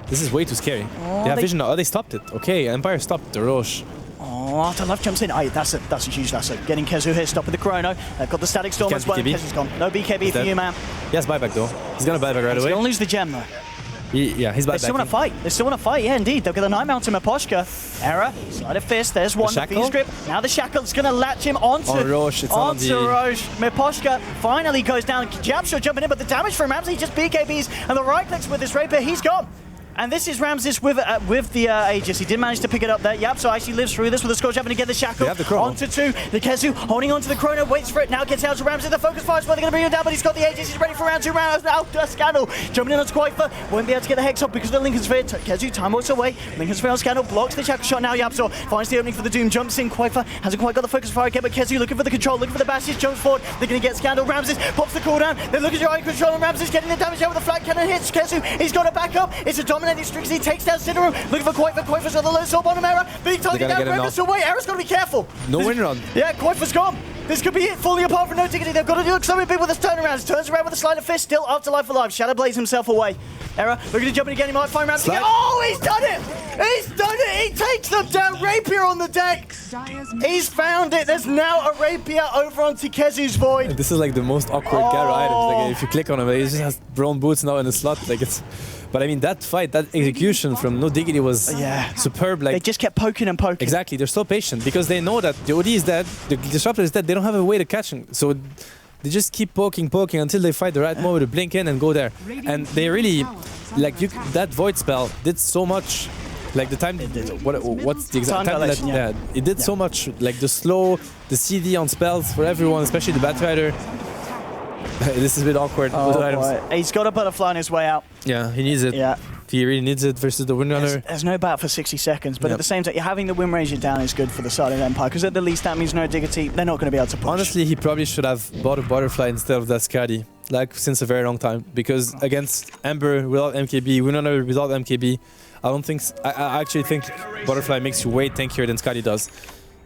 This is way too scary. Oh, they have they- vision now. Oh, they stopped it. Okay, Empire stopped the Roche. Oh, Afterlife jumps in. Aye, that's a huge lasso. Getting Kezu here, stopping the Chrono. They've got the Static Storm He as can't well. BKB. Kezu's gone. No BKB for dead. you, man. He has buyback though. He's gonna buyback right He's away. going to lose the gem, though. He's They buyback. still want to fight. They still want to fight, yeah, indeed. They'll get the Night Mountain Miposhka. Era, Slider Fist, there's one. The Shackle? Fiend's Grip. Now the Shackle's going to latch him onto Roche, it's on onto the- Roche. Miposhka finally goes down. Japshaw jumping in, but the damage from Ramsey just BKBs, and the right clicks with this Rapier. He's gone. And this is Ramses with the Aegis. He did manage to pick it up there. Yapso actually lives through this with the Scorch having to get the Shackle. They have the Chrono. Onto 2. The Kezu holding onto the Chrono, waits for it. Now gets out to Ramses. The focus fires where they're going to bring him down, but he's got the Aegis. He's ready for round 2. Round out. Scandal jumping in on Squaifer. Won't be able to get the Hex up because of the Lincoln Sphere. Kezu time walks away. Lincoln Sphere on Scandal blocks the Shackle shot. Now Yapso finds the opening for the Doom. Jumps in. Quaifer hasn't quite got the focus fire again, but Kezu looking for the control, looking for the bashes. Jumps forward. They're going to get Scandal. Ramses pops the cooldown. They're looking at your eye control, and Ramses getting the damage out with the flat cannon hits. Kezu, he's got to back up. It's a dominating streak. He takes down Cinerum. Looking for Quaifer. Quaifer's got the low sword on him. Era. Big target gotta down. get him Quaifer's now. away. Era's got to be careful. No win run. Yeah, Quaifer's gone. This could be it. Fully apart from No Diggity. They've got to do something big with this turnaround. Turns around with a Slider Fist. Still Afterlife alive. Shadow Blaze himself away. Era looking to jump in again. He might find Ramsey again. Oh, he's done it. He's done it. He takes them down. Rapier on the deck. He's found it. There's now a Rapier over onto Kezu's Void. This is like the most awkward Gyro items. Like if you click on him, he just has brown boots now in the slot. Like it's. But I mean that fight, that execution from No Diggity was superb. Like They just kept poking and poking. exactly, they're so patient because they know that the OD is dead, the Disruptor is dead. They don't have a way to catch him, so they just keep poking until they find the right moment to blink in and go there. And they really, like that Void spell did so much. Like the time, what's the exact time? dilation, yeah. It did so much. Like the slow, the CD on spells for everyone, especially the Batrider. This is a bit awkward. those items. Boy. He's got a butterfly on his way out. Yeah, he needs it. Yeah. He really needs it versus the Windrunner. There's no bat for 60 seconds, but Yep. at the same time, having the win ratio down is good for the side of Empire, because at the least that means No Diggity, they're not going to be able to push. Honestly, he probably should have bought a Butterfly instead of that Skadi, like since a very long time. Because against Ember without MKB, Windrunner without MKB, I don't think. I actually think Butterfly makes you way tankier than Skadi does.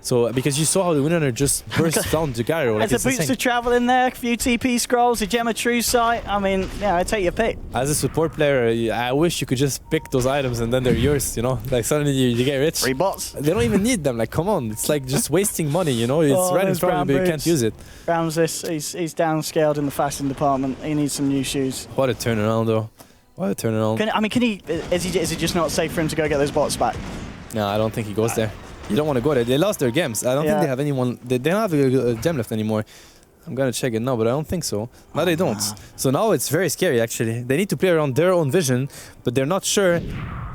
So because you saw how the Windrunner just burst down the gyro. Like, As the boots to travel in there, a few TP scrolls, a gem of true sight. I mean, yeah, I take your pick. As a support player, I wish you could just pick those items and then they're yours, you know? Like suddenly you get rich. Free bots. They don't even need them, like come on. It's like just wasting money, you know? It's right in those front of brown you, but you boots. can't use it. Ramses, he's downscaled in the fashion department. He needs some new shoes. What a turnaround though. What a turnaround. Is it just not safe for him to go get those bots back? No, I don't think he goes there. You don't want to go there. They lost their games. I don't think they have anyone. They don't have a gem left anymore. I'm gonna check it now, but I don't think so. No, they don't. So now it's very scary actually. They need to play around their own vision, but they're not sure.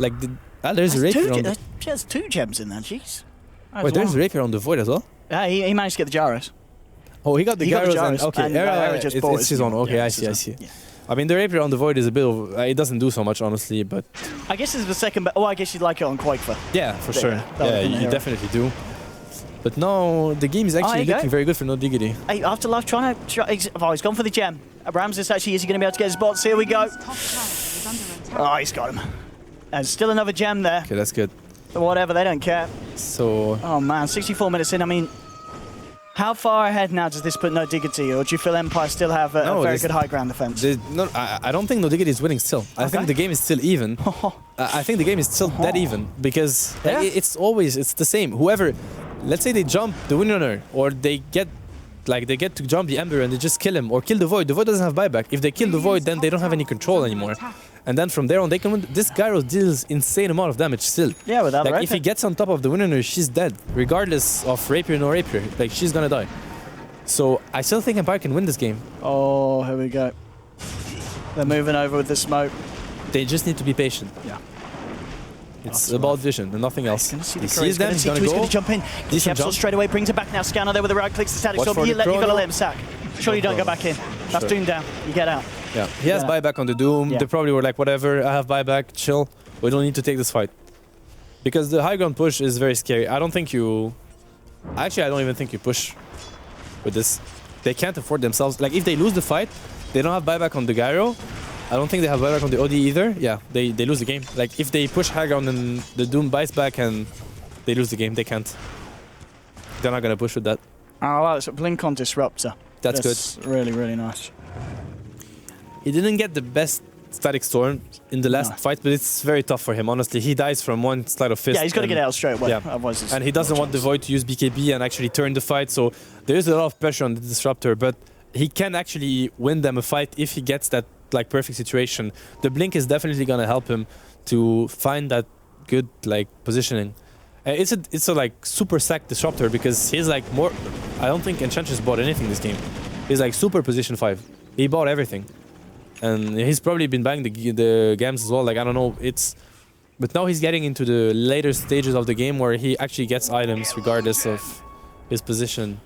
Like, there's a rapier on the... There's 2 gems in there, jeez. Wait, there's a rapier on the void as well? Yeah, he managed to get the gyros. Oh, he got the gyros and... Okay, and Era just bought it's his own. Okay, I see. Yeah. I mean, the rapier on the void is a bit of... it doesn't do so much, honestly, but... I guess it's the second... Oh, I guess you'd like it on Quakefer. Yeah, for sure. that Yeah, would've been you definitely do. But now the game is actually looking very good for No Diggity. Hey, Afterlife trying to... Oh, he's gone for the gem. Ramses actually, is he going to be able to get his bots? Here we go. Oh, he's got him. There's still another gem there. Okay, that's good. But whatever, they don't care. So... Oh, man, 64 minutes in. I mean... How far ahead now does this put No Diggity, or do you feel Empire still have a very good high ground defense? No, I don't think No Diggity is winning still. I think the game is still even. I think the game is still dead even because it's the same. Whoever, let's say they jump the Windrunner or they get to jump the Ember and they just kill him or kill the Void. The Void doesn't have buyback. If they kill the Void, then they don't have any control anymore. And then from there on, they can win. This gyro deals insane amount of damage still. Yeah, without if he gets on top of the Windrunner, she's dead, regardless of rapier or no rapier. Like, she's gonna die. So I still think Empire can win this game. Oh, here we go. They're moving over with the smoke. They just need to be patient. Yeah. It's about vision and nothing else. He sees them, he's gonna going go. to jump in. Capsule straight away brings it back now. Scanner there with the right clicks. The static storm. You've got to let him sack. Surely you don't go back in. That's Doom down. You get out. Yeah, he has buyback on the Doom. Yeah. They probably were like, whatever, I have buyback, chill. We don't need to take this fight. Because the high ground push is very scary. I don't think you... Actually, I don't even think you push with this. They can't afford themselves. Like, if they lose the fight, they don't have buyback on the gyro. I don't think they have buyback on the OD either. Yeah, they lose the game. Like, if they push high ground and the Doom buys back and they lose the game, they can't. They're not going to push with that. Oh, wow, it's a Blink on Disruptor. That's good. Really, really nice. He didn't get the best static storm in the last fight, but it's very tough for him, honestly. He dies from one slide of fist. Yeah, he's got to get out straight away. Yeah. Otherwise and he doesn't want the Void to use BKB and actually turn the fight, so there is a lot of pressure on the Disruptor, but he can actually win them a fight if he gets that like perfect situation. The Blink is definitely going to help him to find that good like positioning. It's a like super stacked Disruptor because he's like more... I don't think Enchantress bought anything this game. He's like super position 5. He bought everything. And he's probably been buying the games as well. Like, I don't know, but now he's getting into the later stages of the game where he actually gets items regardless of his position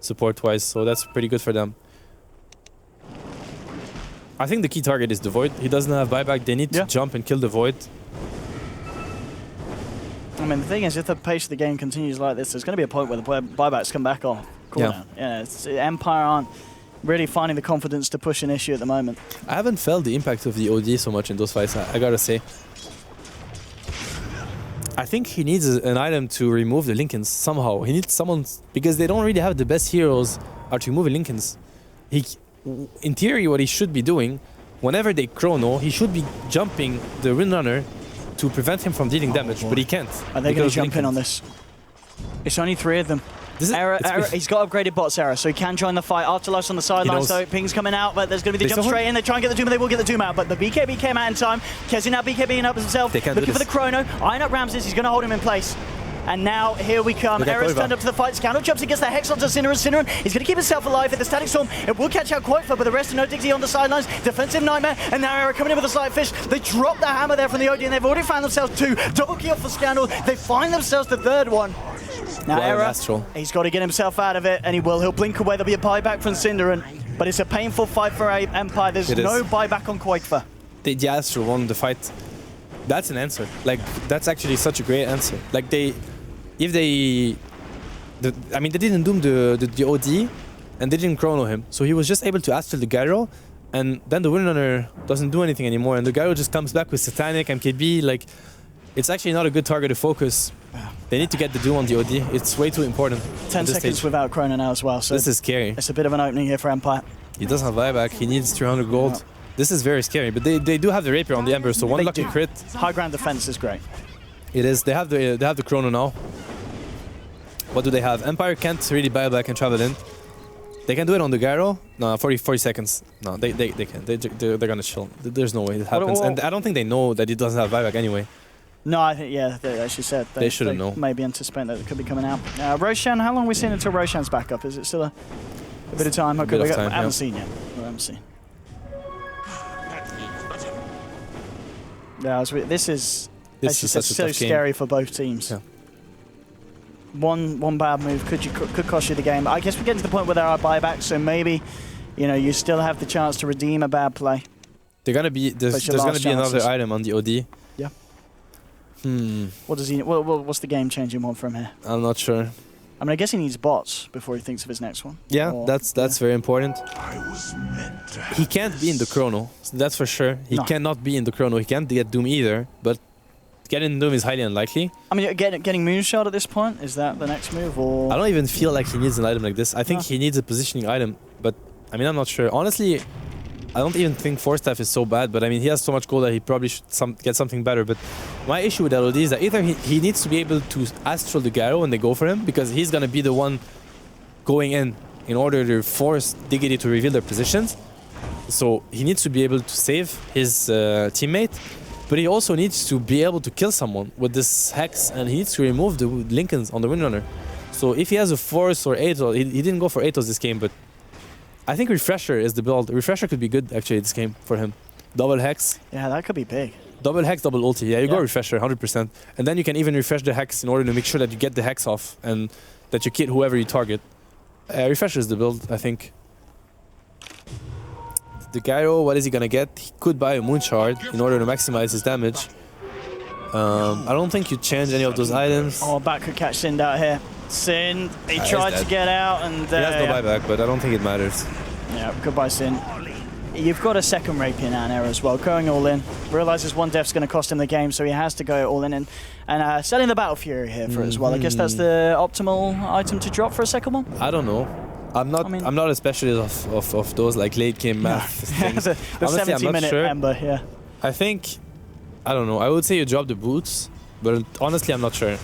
support-wise. So that's pretty good for them. I think the key target is the Void. He doesn't have buyback. They need to jump and kill the Void. I mean, the thing is, if the pace of the game continues like this, there's going to be a point where the buybacks come back on. Empire aren't really finding the confidence to push an issue at the moment. I haven't felt the impact of the OD so much in those fights, I gotta say. I think he needs an item to remove the Lincolns somehow. He needs someone, because they don't really have the best heroes are to remove Lincolns. In theory, what he should be doing, whenever they chrono, he should be jumping the Windrunner to prevent him from dealing damage, but he can't. Are they going to jump in on this? It's only 3 of them. He's got upgraded bots, Era, so he can join the fight. Afterlife's on the sidelines, so Ping's coming out, but there's going to be the jump straight in. They try and get the Doom, and they will get the Doom out, but the BKB came out in time. Kezi now BKBing up himself, looking for the chrono. Eyeing up Ramses, he's going to hold him in place. And now, here we come. Era's turned up to the fight. Scandal jumps and gets the Hex onto Synderen. Synderen is going to keep himself alive at the Static Storm. It will catch out Quakefer, but the rest of No Diggity on the sidelines. Defensive Nightmare, and now Era coming in with a Slight Fish. They drop the hammer there from the OD, and they've already found themselves 2. Double kill for Scandal. They find themselves the 3rd one. Now Era, he's got to get himself out of it, and he will. He'll blink away. There'll be a buyback from Synderen, but it's a painful fight for Empire. There's no buyback on Quakefer. The Astro won the fight. That's an answer. Like, that's actually such a great answer. Like, they didn't Doom the OD, and they didn't chrono him. So he was just able to Astral the gyro, and then the Windrunner doesn't do anything anymore, and the gyro just comes back with Satanic, MKB, like, it's actually not a good target to focus. They need to get the Doom on the OD. It's way too important. 10 at this seconds stage. without Chrono now as well. So This is scary. it's a bit of an opening here for Empire. He doesn't have buyback. He needs 300 gold. This is very scary. But they do have the Rapier on the Ember, so one They lucky do. crit. High ground defense is great. It is. They have the Chrono now. What do they have? Empire can't really buy back and travel in. They can do it on the Gyro. No, 40 seconds. No, they can. They're gonna chill. There's no way it happens. And I don't think they know that it doesn't have buyback anyway. No, I think, yeah, they actually said They shouldn't know. Maybe anticipate that it could be coming out. Roshan, how long are we seeing until Roshan's back up? Is it still a bit of time? Okay, Bit of time, I haven't yeah. seen yet. We haven't seen. Yeah, this is Such a so tough game. scary for both teams. Yeah. One bad move could cost you the game. I guess we're getting to the point where there are buybacks, so maybe you still have the chance to redeem a bad play. They're gonna be there's But your gonna last be another chances. item on the OD. Yeah. Hmm. What does he? What's the game changing one from here? I'm not sure. I mean, I guess he needs bots before he thinks of his next one. Yeah, Or- that's very important. He can't be in the Chrono. That's for sure. He No. cannot be in the Chrono. He can't get Doom either. But getting Doom is highly unlikely. I mean, getting Moonshot at this point, is that the next move, or? I don't even feel like he needs an item like this. I think No. he needs a positioning item. But I mean, I'm not sure. Honestly, I don't even think Force Staff is so bad. But I mean, he has so much gold that he probably should get something better. But my issue with LOD is that either he needs to be able to astral the Gyro when they go for him, because he's gonna be the one going in order to force Diggity to reveal their positions. So he needs to be able to save his teammate, but he also needs to be able to kill someone with this Hex, and he needs to remove the Lincolns on the Windrunner. So if he has a Force or Atos, he didn't go for Atos this game, but I think Refresher is the build. Refresher could be good actually this game for him. Double Hex, Yeah, that could be big. double Hex, double ulti. Yeah, you go Yeah. Refresher 100%. And then you can even refresh the Hex in order to make sure that you get the Hex off and that you kill whoever you target. Refresher is the build, I think. The Gyro, what is he gonna get? He could buy a Moon Shard in order to maximize his damage. I don't think you change any of those items. Oh, back could catch Sind out here. Sind, he He's tried to dead. get out, and He has no yeah. buyback, but I don't think it matters. Yeah, goodbye, Sin. You've got a second Rapier now there as well, going all in. Realizes one death's going to cost him the game, so he has to go all in and selling the Battle Fury here for it as well. I guess that's the optimal item to drop for a second one. I don't know. I'm not a specialist of those like late game math things. the Honestly, I'm not 70-minute sure. Ember, yeah. I think, I don't know. I would say you drop the boots, but honestly, I'm not sure.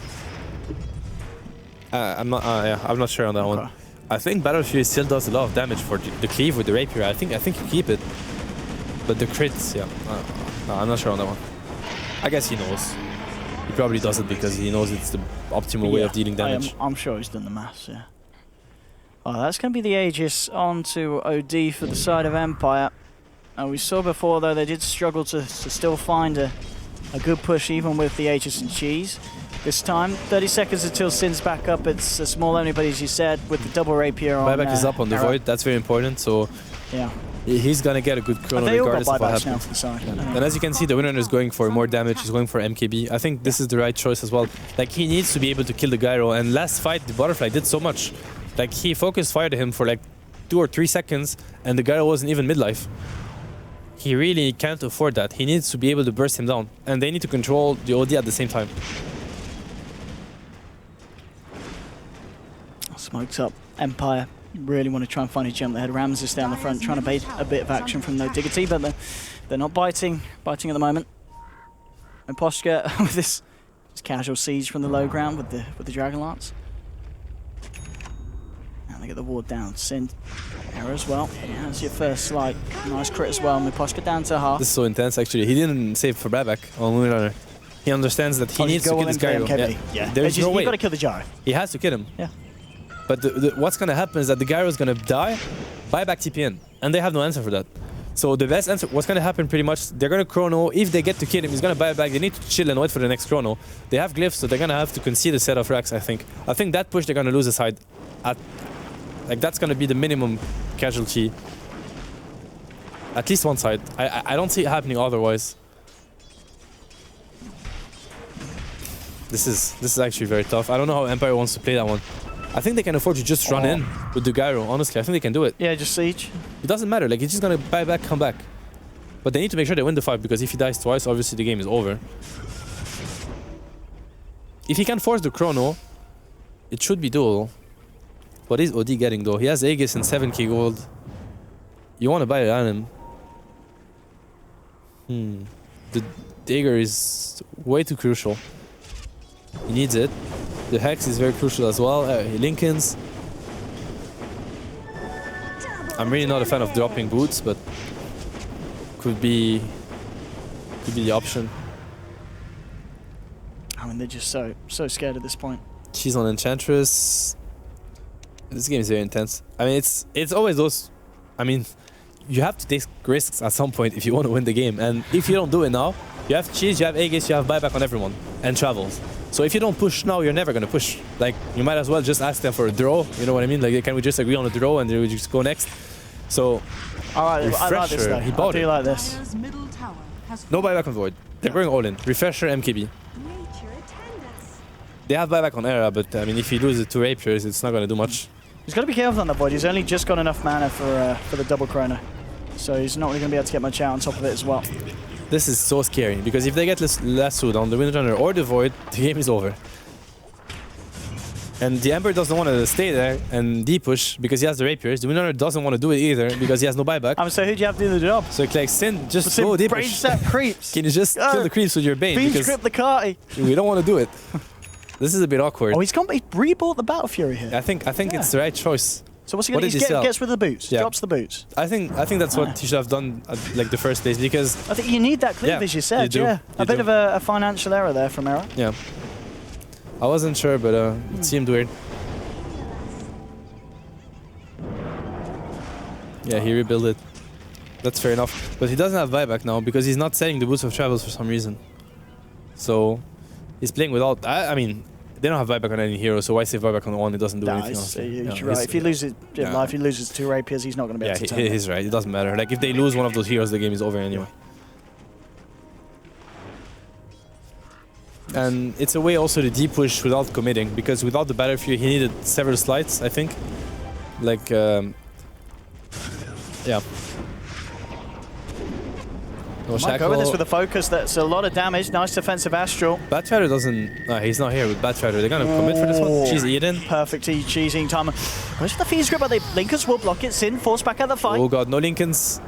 I'm not sure on that one. Okay. I think Battle Fury still does a lot of damage for the cleave with the rapier. I think you keep it, but the crits, yeah. No, I'm not sure on that one. I guess he knows. He probably does it because he knows it's the optimal way of dealing damage. I'm sure he's done the maths, yeah. Oh, that's going to be the Aegis onto OD for the side of Empire. We saw before, though, they did struggle to still find a good push, even with the Aegis and Cheese. This time, 30 seconds until Sin's back up. It's a small only, but as you said, with the double rapier on. Buyback is up on the Arrow. Void. That's very important. So Yeah. he's gonna get a good chrono They all got regardless of what buybacks now happens. for the side. And as you can see, the winner is going for more damage. He's going for MKB. I think this is the right choice as well. Like, he needs to be able to kill the Gyro. And last fight, the Butterfly did so much. Like, he focused fired him for like 2 or 3 seconds, and the Gyro wasn't even midlife. He really can't afford that. He needs to be able to burst him down. And they need to control the OD at the same time. Smoked up Empire. Really want to try and find a gem. They had Ramses down the front, trying to bait a bit of action from no Diggity, but they're not biting at the moment. And Poshka with this casual siege from the low ground with the Dragon Lance. And they get the ward down. Sin error as well. Yeah, that's your first slight. Nice crit as well. And Poshka down to half. This is so intense, actually. He didn't save for buyback on Moonrunner. He understands that he needs to kill this Gyro. Yeah. There's no way. You've got to kill the Gyro. He has to kill him. Yeah. But what's going to happen is that the Gyro is going to die, buyback TPN, and they have no answer for that. So the best answer, what's going to happen pretty much, they're going to chrono. If they get to kill him, he's going to buy back. They need to chill and wait for the next chrono. They have glyphs, so they're going to have to concede a set of racks, I think. I think that push, they're going to lose a side. Like, that's going to be the minimum casualty. At least one side. I don't see it happening otherwise. This is actually very tough. I don't know how Empire wants to play that one. I think they can afford to just run in with the Gyro, honestly. I think they can do it. Yeah, just siege. It doesn't matter, like, he's just gonna buy back, come back. But they need to make sure they win the fight, because if he dies twice, obviously the game is over. if he can force the chrono, it should be doable. What is OD getting though? He has Aegis and 7k gold. You want to buy it on him. The dagger is way too crucial. He needs it. The hex is very crucial as well. Lincoln's. I'm really not a fan of dropping boots, but could be the option. I mean, they're just so scared at this point. She's on Enchantress. This game is very intense. I mean, it's always those. I mean, you have to take risks at some point if you want to win the game. And if you don't do it now, you have cheese, you have Aegis, you have buyback on everyone, and travels. So if you don't push now, you're never going to push. Like, you might as well just ask them for a draw. You know what I mean? Like, can we just agree on a draw and then we just go next? So, I like this though. He bought I do it. like this. No buyback on Void. They're going all in. Refresher, MKB. They have buyback on Era, but I mean, if he loses 2 Rapiers, it's not going to do much. He's got to be careful on that Void. He's only just got enough mana for the double chrono. So he's not really going to be able to get much out on top of it as well. This is so scary, because if they get lassoed on the Windrunner or the Void, the game is over. And the Ember doesn't want to stay there and D-push because he has the Rapiers. The Windrunner doesn't want to do it either because he has no buyback. So who do you have to do the job? So like, Sin, just Sin go brain D-push. set creeps. Can you just kill the creeps with your Bane? Fiends Because grip the carty. we don't want to do it. This is a bit awkward. Oh, he rebought the Battle Fury here. I think it's the right choice. So what's he going to do? He gets rid of the boots. Yeah. Drops the boots. I think that's what he should have done at like the first place, because I think you need that cleave, as you said. you do. Yeah, You a bit do. of a financial error there from Era. yeah. I wasn't sure, but it seemed weird. Yeah, he rebuilt it. That's fair enough. But he doesn't have buyback now because he's not selling the Boots of Travels for some reason. So he's playing without. I mean, they don't have buyback on any hero, so why save buyback on one? It doesn't do anything else. You're right. If he loses, if he loses 2 Rapiers, he's not going to be able to turn it. He's right. It doesn't matter. Like, if they lose one of those heroes, the game is over anyway. And it's a way also to deep push without committing, because without the Battlefield, he needed several slides, I think. Like, yeah. No Might go with this with a focus. That's a lot of damage. Nice defensive Astral. Batrider doesn't. No, he's not here with Batrider. They're gonna commit for this one. She's Eden. Perfect cheesing time. Goes for the Fiends grip, but the Linkers will block it. Sin forced back out the fight. Oh god, no Lincolns.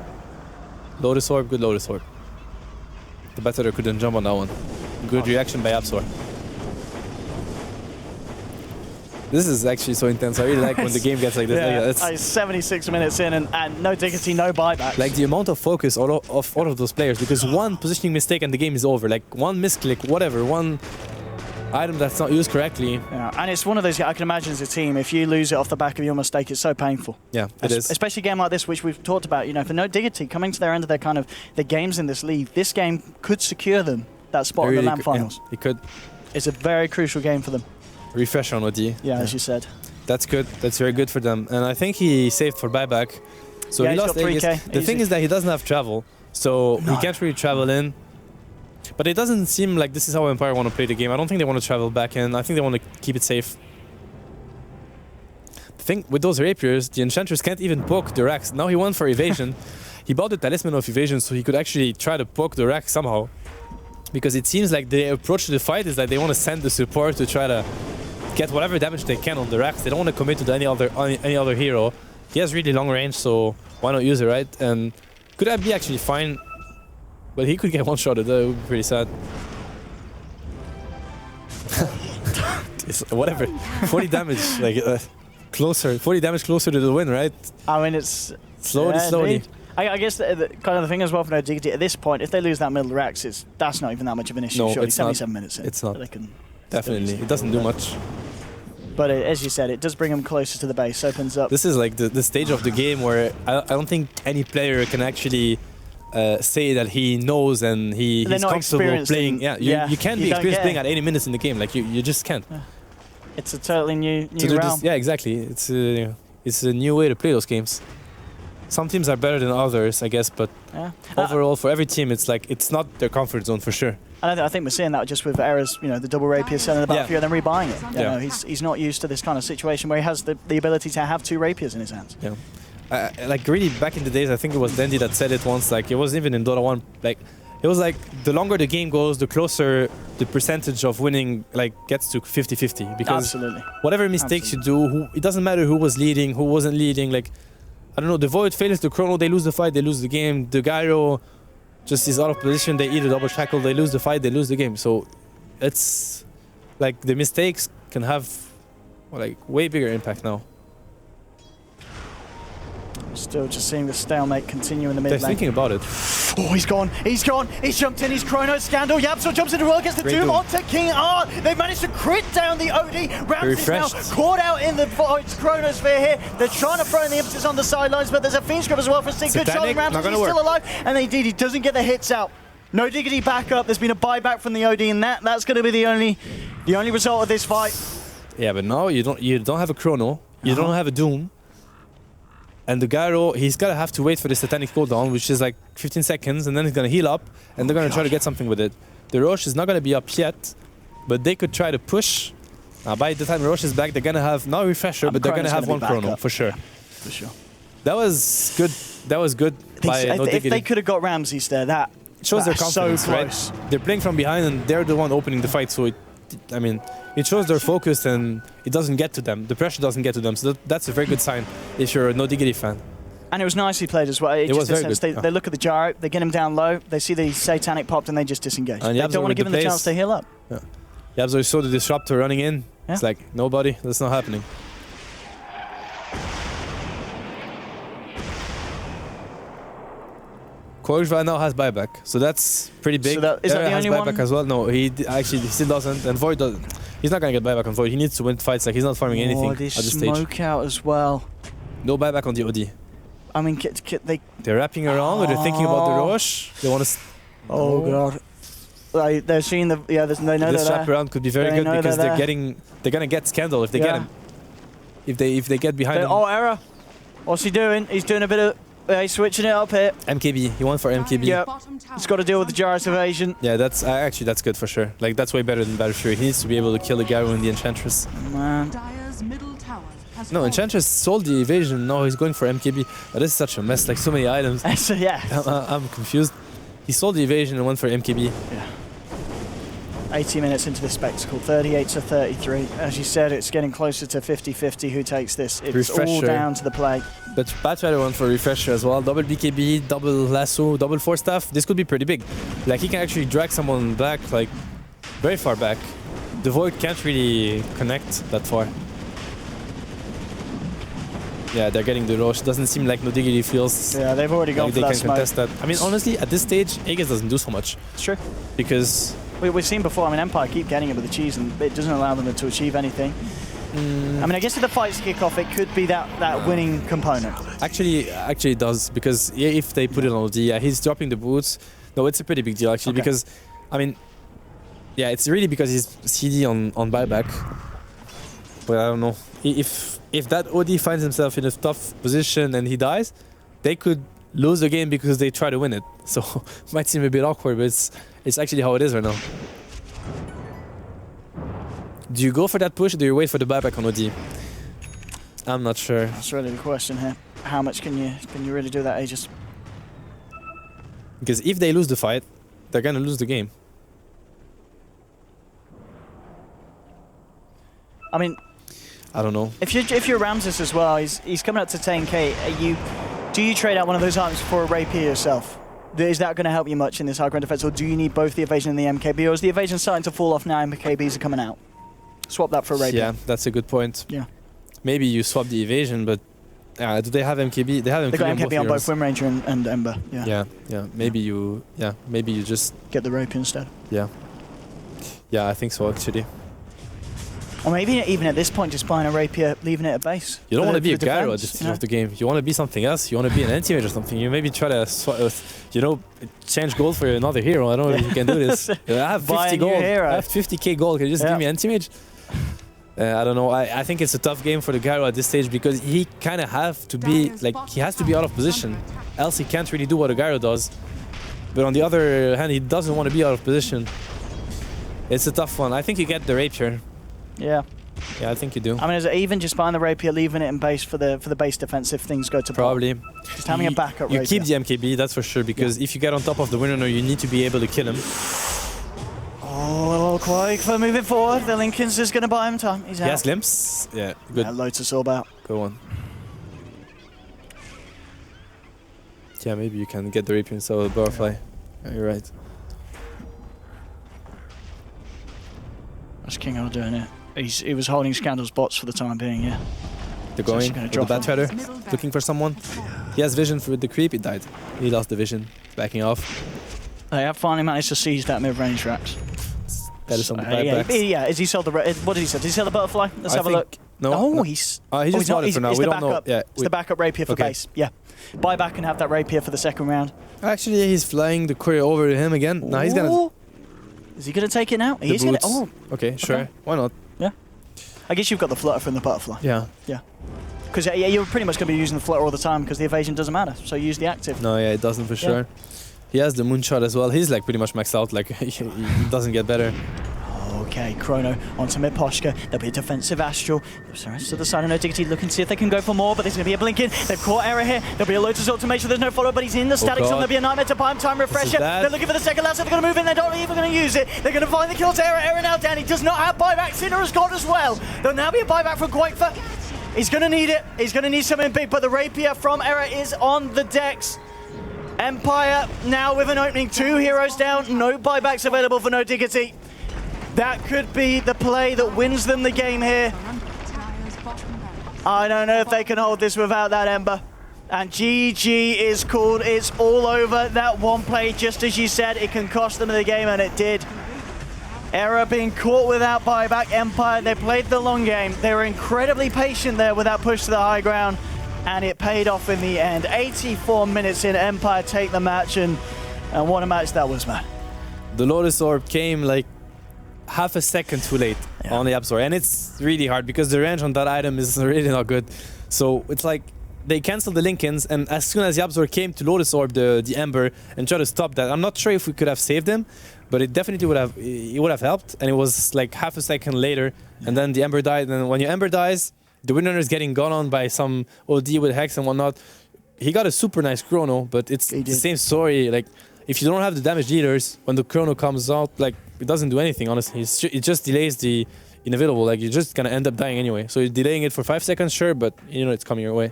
Lotus Orb, good Lotus Orb. The Batrider couldn't jump on that one. Good reaction by Absol. This is actually so intense. I really like when the game gets like this. Yeah, it's 76 minutes in and no Diggity, no buyback. Like the amount of focus of all of those players, because one positioning mistake and the game is over. Like one misclick, whatever, one item that's not used correctly. Yeah, and it's one of those, I can imagine as a team, if you lose it off the back of your mistake, it's so painful. Yeah, it is. Especially a game like this, which we've talked about, you know, for no Diggity coming to their end of their games in this league, this game could secure them that spot in the LAN finals. Yeah, it could. It's a very crucial game for them. Refresh on OD. Yeah, as you said. That's good. That's very good for them. And I think he saved for buyback. So yeah, he lost 3K. The thing is that he doesn't have travel. So he can't really travel in. But it doesn't seem like this is how Empire want to play the game. I don't think they want to travel back in. I think they want to keep it safe. The thing with those Rapiers, the Enchantress can't even poke the racks. Now he went for evasion. He bought the Talisman of Evasion so he could actually try to poke the rack somehow. Because it seems like the approach to the fight is that they want to send the support to try to get whatever damage they can on the racks. They don't want to commit to any other hero. He has really long range, so why not use it, right? And could that be actually fine? But he could get one-shotted. That would be pretty sad. Whatever. 40 damage, like closer. 40 damage closer to the win, right? I mean, it's slowly. Indeed. I guess the kind of the thing as well for no Diggity at this point, if they lose that middle racks, that's not even that much of an issue. No, surely. it's 77 not. minutes in. It's not. They can definitely. It doesn't do much. But as you said, it does bring them closer to the base, opens up. This is like the stage of the game where I don't think any player can actually say that he knows and he's comfortable playing. You can't be experienced playing at 80 minutes in the game. Like you just can't. Yeah. It's a totally new realm. Yeah, exactly. It's a new way to play those games. Some teams are better than others, I guess, but overall, for every team, it's like it's not their comfort zone for sure. And I think we're seeing that just with Era's, the double rapier selling the Battlefield and then rebuying it. You know, he's not used to this kind of situation where he has the ability to have 2 rapiers in his hands. Yeah. Like really back in the days, I think it was Dandy that said it once. Like it wasn't even in Dota 1. Like it was like the longer the game goes, the closer the percentage of winning like gets to 50-50. Because Absolutely. whatever mistakes you do, it doesn't matter who was leading, who wasn't leading. Like, I don't know, the Void fails the chrono, they lose the fight, they lose the game. The gyro just is out of position, they eat a double shackle, they lose the fight, they lose the game. So it's like the mistakes can have like way bigger impact now. Still just seeing the stalemate continue in the mid They're lane. thinking about it. Oh, he's gone. He's jumped in, he's Chrono Scandal. Yapso jumps into the world, gets the Great Doom Doom. onto King R. They've managed to crit down the OD. Rams is now Refreshed. caught out in the Void's Chronosphere here. They're trying to throw in the impetus on the sidelines, but there's a Fiend Scrub as well for Sig. Good shot on Satanic, Rams, not he's gonna still work. alive. And indeed, he doesn't get the hits out. No Diggity back up. There's been a buyback from the OD, and that's going to be the only result of this fight. Yeah, but now you don't have a chrono, you don't have a doom. And the gyro, he's gotta have to wait for the satanic cooldown, which is like 15 seconds, and then he's gonna heal up, and they're gonna try to get something with it. The Roche is not gonna be up yet, but they could try to push. By the time Roche is back, they're gonna have not a refresher, but they're gonna Chrono's have gonna one be back chrono up. for sure. For sure. That was good. That was good by No If Diggity. they could have got Ramses there, that Shows their that's confidence, so right? close. They're playing from behind, and they're the one opening the fight. So it shows they're focused, and it doesn't get to them. The pressure doesn't get to them. So that's a very good sign if you're a No Diggity fan. And it was nicely played as well. It was very good, They look at the gyro, they get him down low, they see the satanic popped, and they just disengage. And They Yabzo don't want to with give him the the plays. chance to heal up. Yabzo saw the disruptor running in. Yeah. It's like, nobody, that's not happening. Korjva now has buyback, so that's pretty big. So that- is that Era the has only buyback one? as well? No, actually he still doesn't, and Void doesn't. He's not gonna get buyback on Void. He needs to win fights. Like he's not farming anything Oh, at this this stage. smoke out as well. No buyback on the OD. I mean, They're wrapping around, or they're thinking about the Oh. Roche. They want to. oh god. They're seeing the they know This they're wrap there. around could be very They good know because they're they're gonna get Scandal if they get Yeah. him. If they get behind him. Oh, error. What's he doing? He's doing a bit of he's switching it up here. MKB. He went for MKB. Yep. He's got to deal with the Gyrus evasion. Yeah, that's actually that's good for sure. Like that's way better than Battle Fury. He needs to be able to kill the Gyro and the Enchantress. Man. Dire's middle tower has No, fallen. Enchantress sold the evasion. No, he's going for MKB. But this is such a mess. Like so many items. So yeah. I'm confused. He sold the evasion and went for MKB. 80 minutes into the spectacle, 38 to 33. As you said, it's getting closer to 50-50 who takes this. It's all Refresher. down to the play. But Batrider went for refresher as well. Double BKB, double lasso, double force staff. This could be pretty big. Like he can actually drag someone back, like very far back. The Void can't really connect that far. Yeah, they're getting the Roche. Doesn't seem like No Diggity feels Yeah, they've already gone like for they that can smoke. contest that. I mean, honestly, at this stage, Aegis doesn't do so much It's true. because We've seen before, I mean, Empire keep getting it with the cheese and it doesn't allow them to achieve anything. I mean, I guess if the fights kick off, it could be that winning component. actually it does because if they put it on OD, yeah, he's dropping the boots. No, it's a pretty big deal actually Okay. because, I mean, yeah, it's really because he's CD on buyback. But I don't know if that OD finds himself in a tough position and he dies, they could lose the game because they try to win it. So might seem a bit awkward, but it's actually how it is right now. Do you go for that push or do you wait for the buyback on OD? I'm not sure. That's really the question here. How much can you really do that, Aegis? Because if they lose the fight, they're gonna lose the game. I mean, I don't know. if you're Ramses as well, he's coming up to 10k. Do you trade out one of those items for a rapier yourself? Is that going to help you much in this high ground defense, or do you need both the evasion and the MKB, or is the evasion starting to fall off now and MKBs are coming out? Swap that for a rapier. Yeah, that's a good point. Yeah. Maybe you swap the evasion, but do they have MKB? They have MKB, They got MKB on both heroes. Wind Ranger and Ember. Yeah. Yeah. Maybe you just Get the rapier instead. yeah. Yeah, I think so actually. Or maybe even at this point, just buying a rapier, leaving it at base. You don't For want to the- be a for the gyro at defense, this stage you know? of the game. You want to be something else. You want to be an anti-mage or something. You maybe try to change gold for another hero. I don't know if you can do this. I have Buy a 50 new gold. hero. I have 50k gold. Can you just Yeah. give me anti-mage? I don't know. I think it's a tough game for the gyro at this stage because he kind of have to be like he has to be out of position, else he can't really do what a gyro does. But on the other hand, he doesn't want to be out of position. It's a tough one. I think you get the rapier. Yeah. Yeah, I think you do. I mean, is it even just buying the rapier, leaving it in base for the base defense if things go to Probably. just having a backup You rapier. keep the MKB, that's for sure, because if you get on top of the winner, you need to be able to kill him. Oh, Quake for moving forward. The Lincoln's is going to buy him time. He's out. He has glimpse. Yeah, good. Yeah, Lotus Orb out. Go on. Yeah, maybe you can get the rapier instead of the butterfly. Yeah, you're right. That's King O doing it. He was holding Scandal's bots for the time being, yeah. They're So going she's gonna with the drop Bat him. Shredder, looking for someone. He has vision with the creep, he died. He lost the vision, backing off. They have finally managed to seize that mid-range Rax. That is on the yeah, buybacks. yeah, is he sold the... What did he sell? Did he sell the butterfly? Let's I have a think- look. No, Oh, no. he's... He just bought it for now. It's We the don't know. backup. Yeah, It's the backup rapier for Okay. base. Yeah. Buy back and have that rapier for the second round. Actually, he's flying the courier over to him again. Now he's gonna. Ooh. Is he going to take it now? The He's going to... boots. Oh, Okay, sure. Okay. Why not? I guess you've got the flutter from the butterfly. Yeah. Because yeah, you're pretty much going to be using the flutter all the time because the evasion doesn't matter. So use the active. No, yeah, it doesn't for sure. He has the moonshot as well. He's like pretty much maxed out. Like he doesn't get better. Okay, Chrono onto mid Poshka. There'll be a defensive Astral. Surrounds to the side of No Diggity looking to see if they can go for more, but there's going to be a blinking. They've caught Error here. There'll be a Lotus ult to make sure there's no follow, but he's in the static zone. God. There'll be a nightmare to buy him time refresher. bad. They're looking for the second last, so they're going to move in. They're not even going to use it. They're going to find the kill to Error. Error now down. He does not have buyback. Sinner has got as well. There'll now be a buyback from Quakefer. He's going to need it. He's going to need something big, but the rapier from Error is on the decks. Empire now with an opening. 2 heroes down. No buybacks available for No Diggity. That could be the play that wins them the game here. I don't know if they can hold this without that Ember. And GG is called. It's all over. That one play, just as you said, it can cost them the game, and it did. Error being caught without buyback. Empire, they played the long game. They were incredibly patient there with that push to the high ground, and it paid off in the end. 84 minutes in, Empire take the match, and what a match that was, man. The Lotus Orb came like half a second too late on the Absor, and it's really hard because the range on that item is really not good. So it's like they canceled the Lincolns, and as soon as the Absor came to Lotus Orb the Ember and try to stop that, I'm not sure if we could have saved him, but it definitely would have helped. And it was like half a second later, and then the Ember died. And when your Ember dies, the winner is getting gone on by some OD with Hex and whatnot. He got a super nice chrono, but it's the same story. Like if you don't have the damage dealers, when the chrono comes out, like it doesn't do anything, honestly. It just delays the inevitable. Like you're just gonna end up dying anyway. So you're delaying it for 5 seconds, sure, but you know it's coming your way.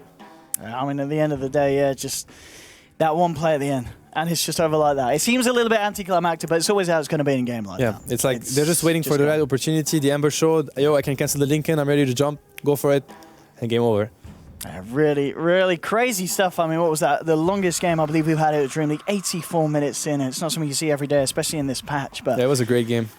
I mean, at the end of the day, yeah, just that one play at the end. And it's just over like that. It seems a little bit anticlimactic, but it's always how it's going to be in a game like that. Yeah, it's like they're just waiting for the right opportunity. The Ember showed, yo, I can cancel the Lincoln, I'm ready to jump, go for it, and game over. Really, really crazy stuff. I mean, what was that? The longest game I believe we've had at DreamLeague, 84 minutes in. It's not something you see every day, especially in this patch. But yeah, it was a great game.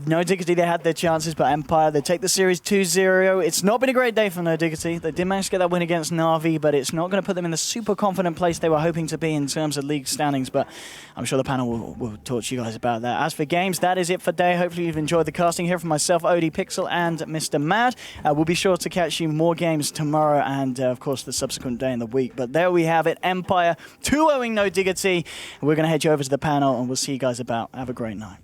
No Diggity, they had their chances, but Empire, they take the series 2-0. It's not been a great day for No Diggity. They did manage to get that win against Na'Vi, but it's not going to put them in the super confident place they were hoping to be in terms of league standings. But I'm sure the panel will talk to you guys about that. As for games, that is it for today. Hopefully you've enjoyed the casting here from myself, Odie Pixel, and Mr. Mad. We'll be sure to catch you more games tomorrow and, of course, the subsequent day in the week. But there we have it. Empire 2-0ing No Diggity. We're going to head you over to the panel, and we'll see you guys about. Have a great night.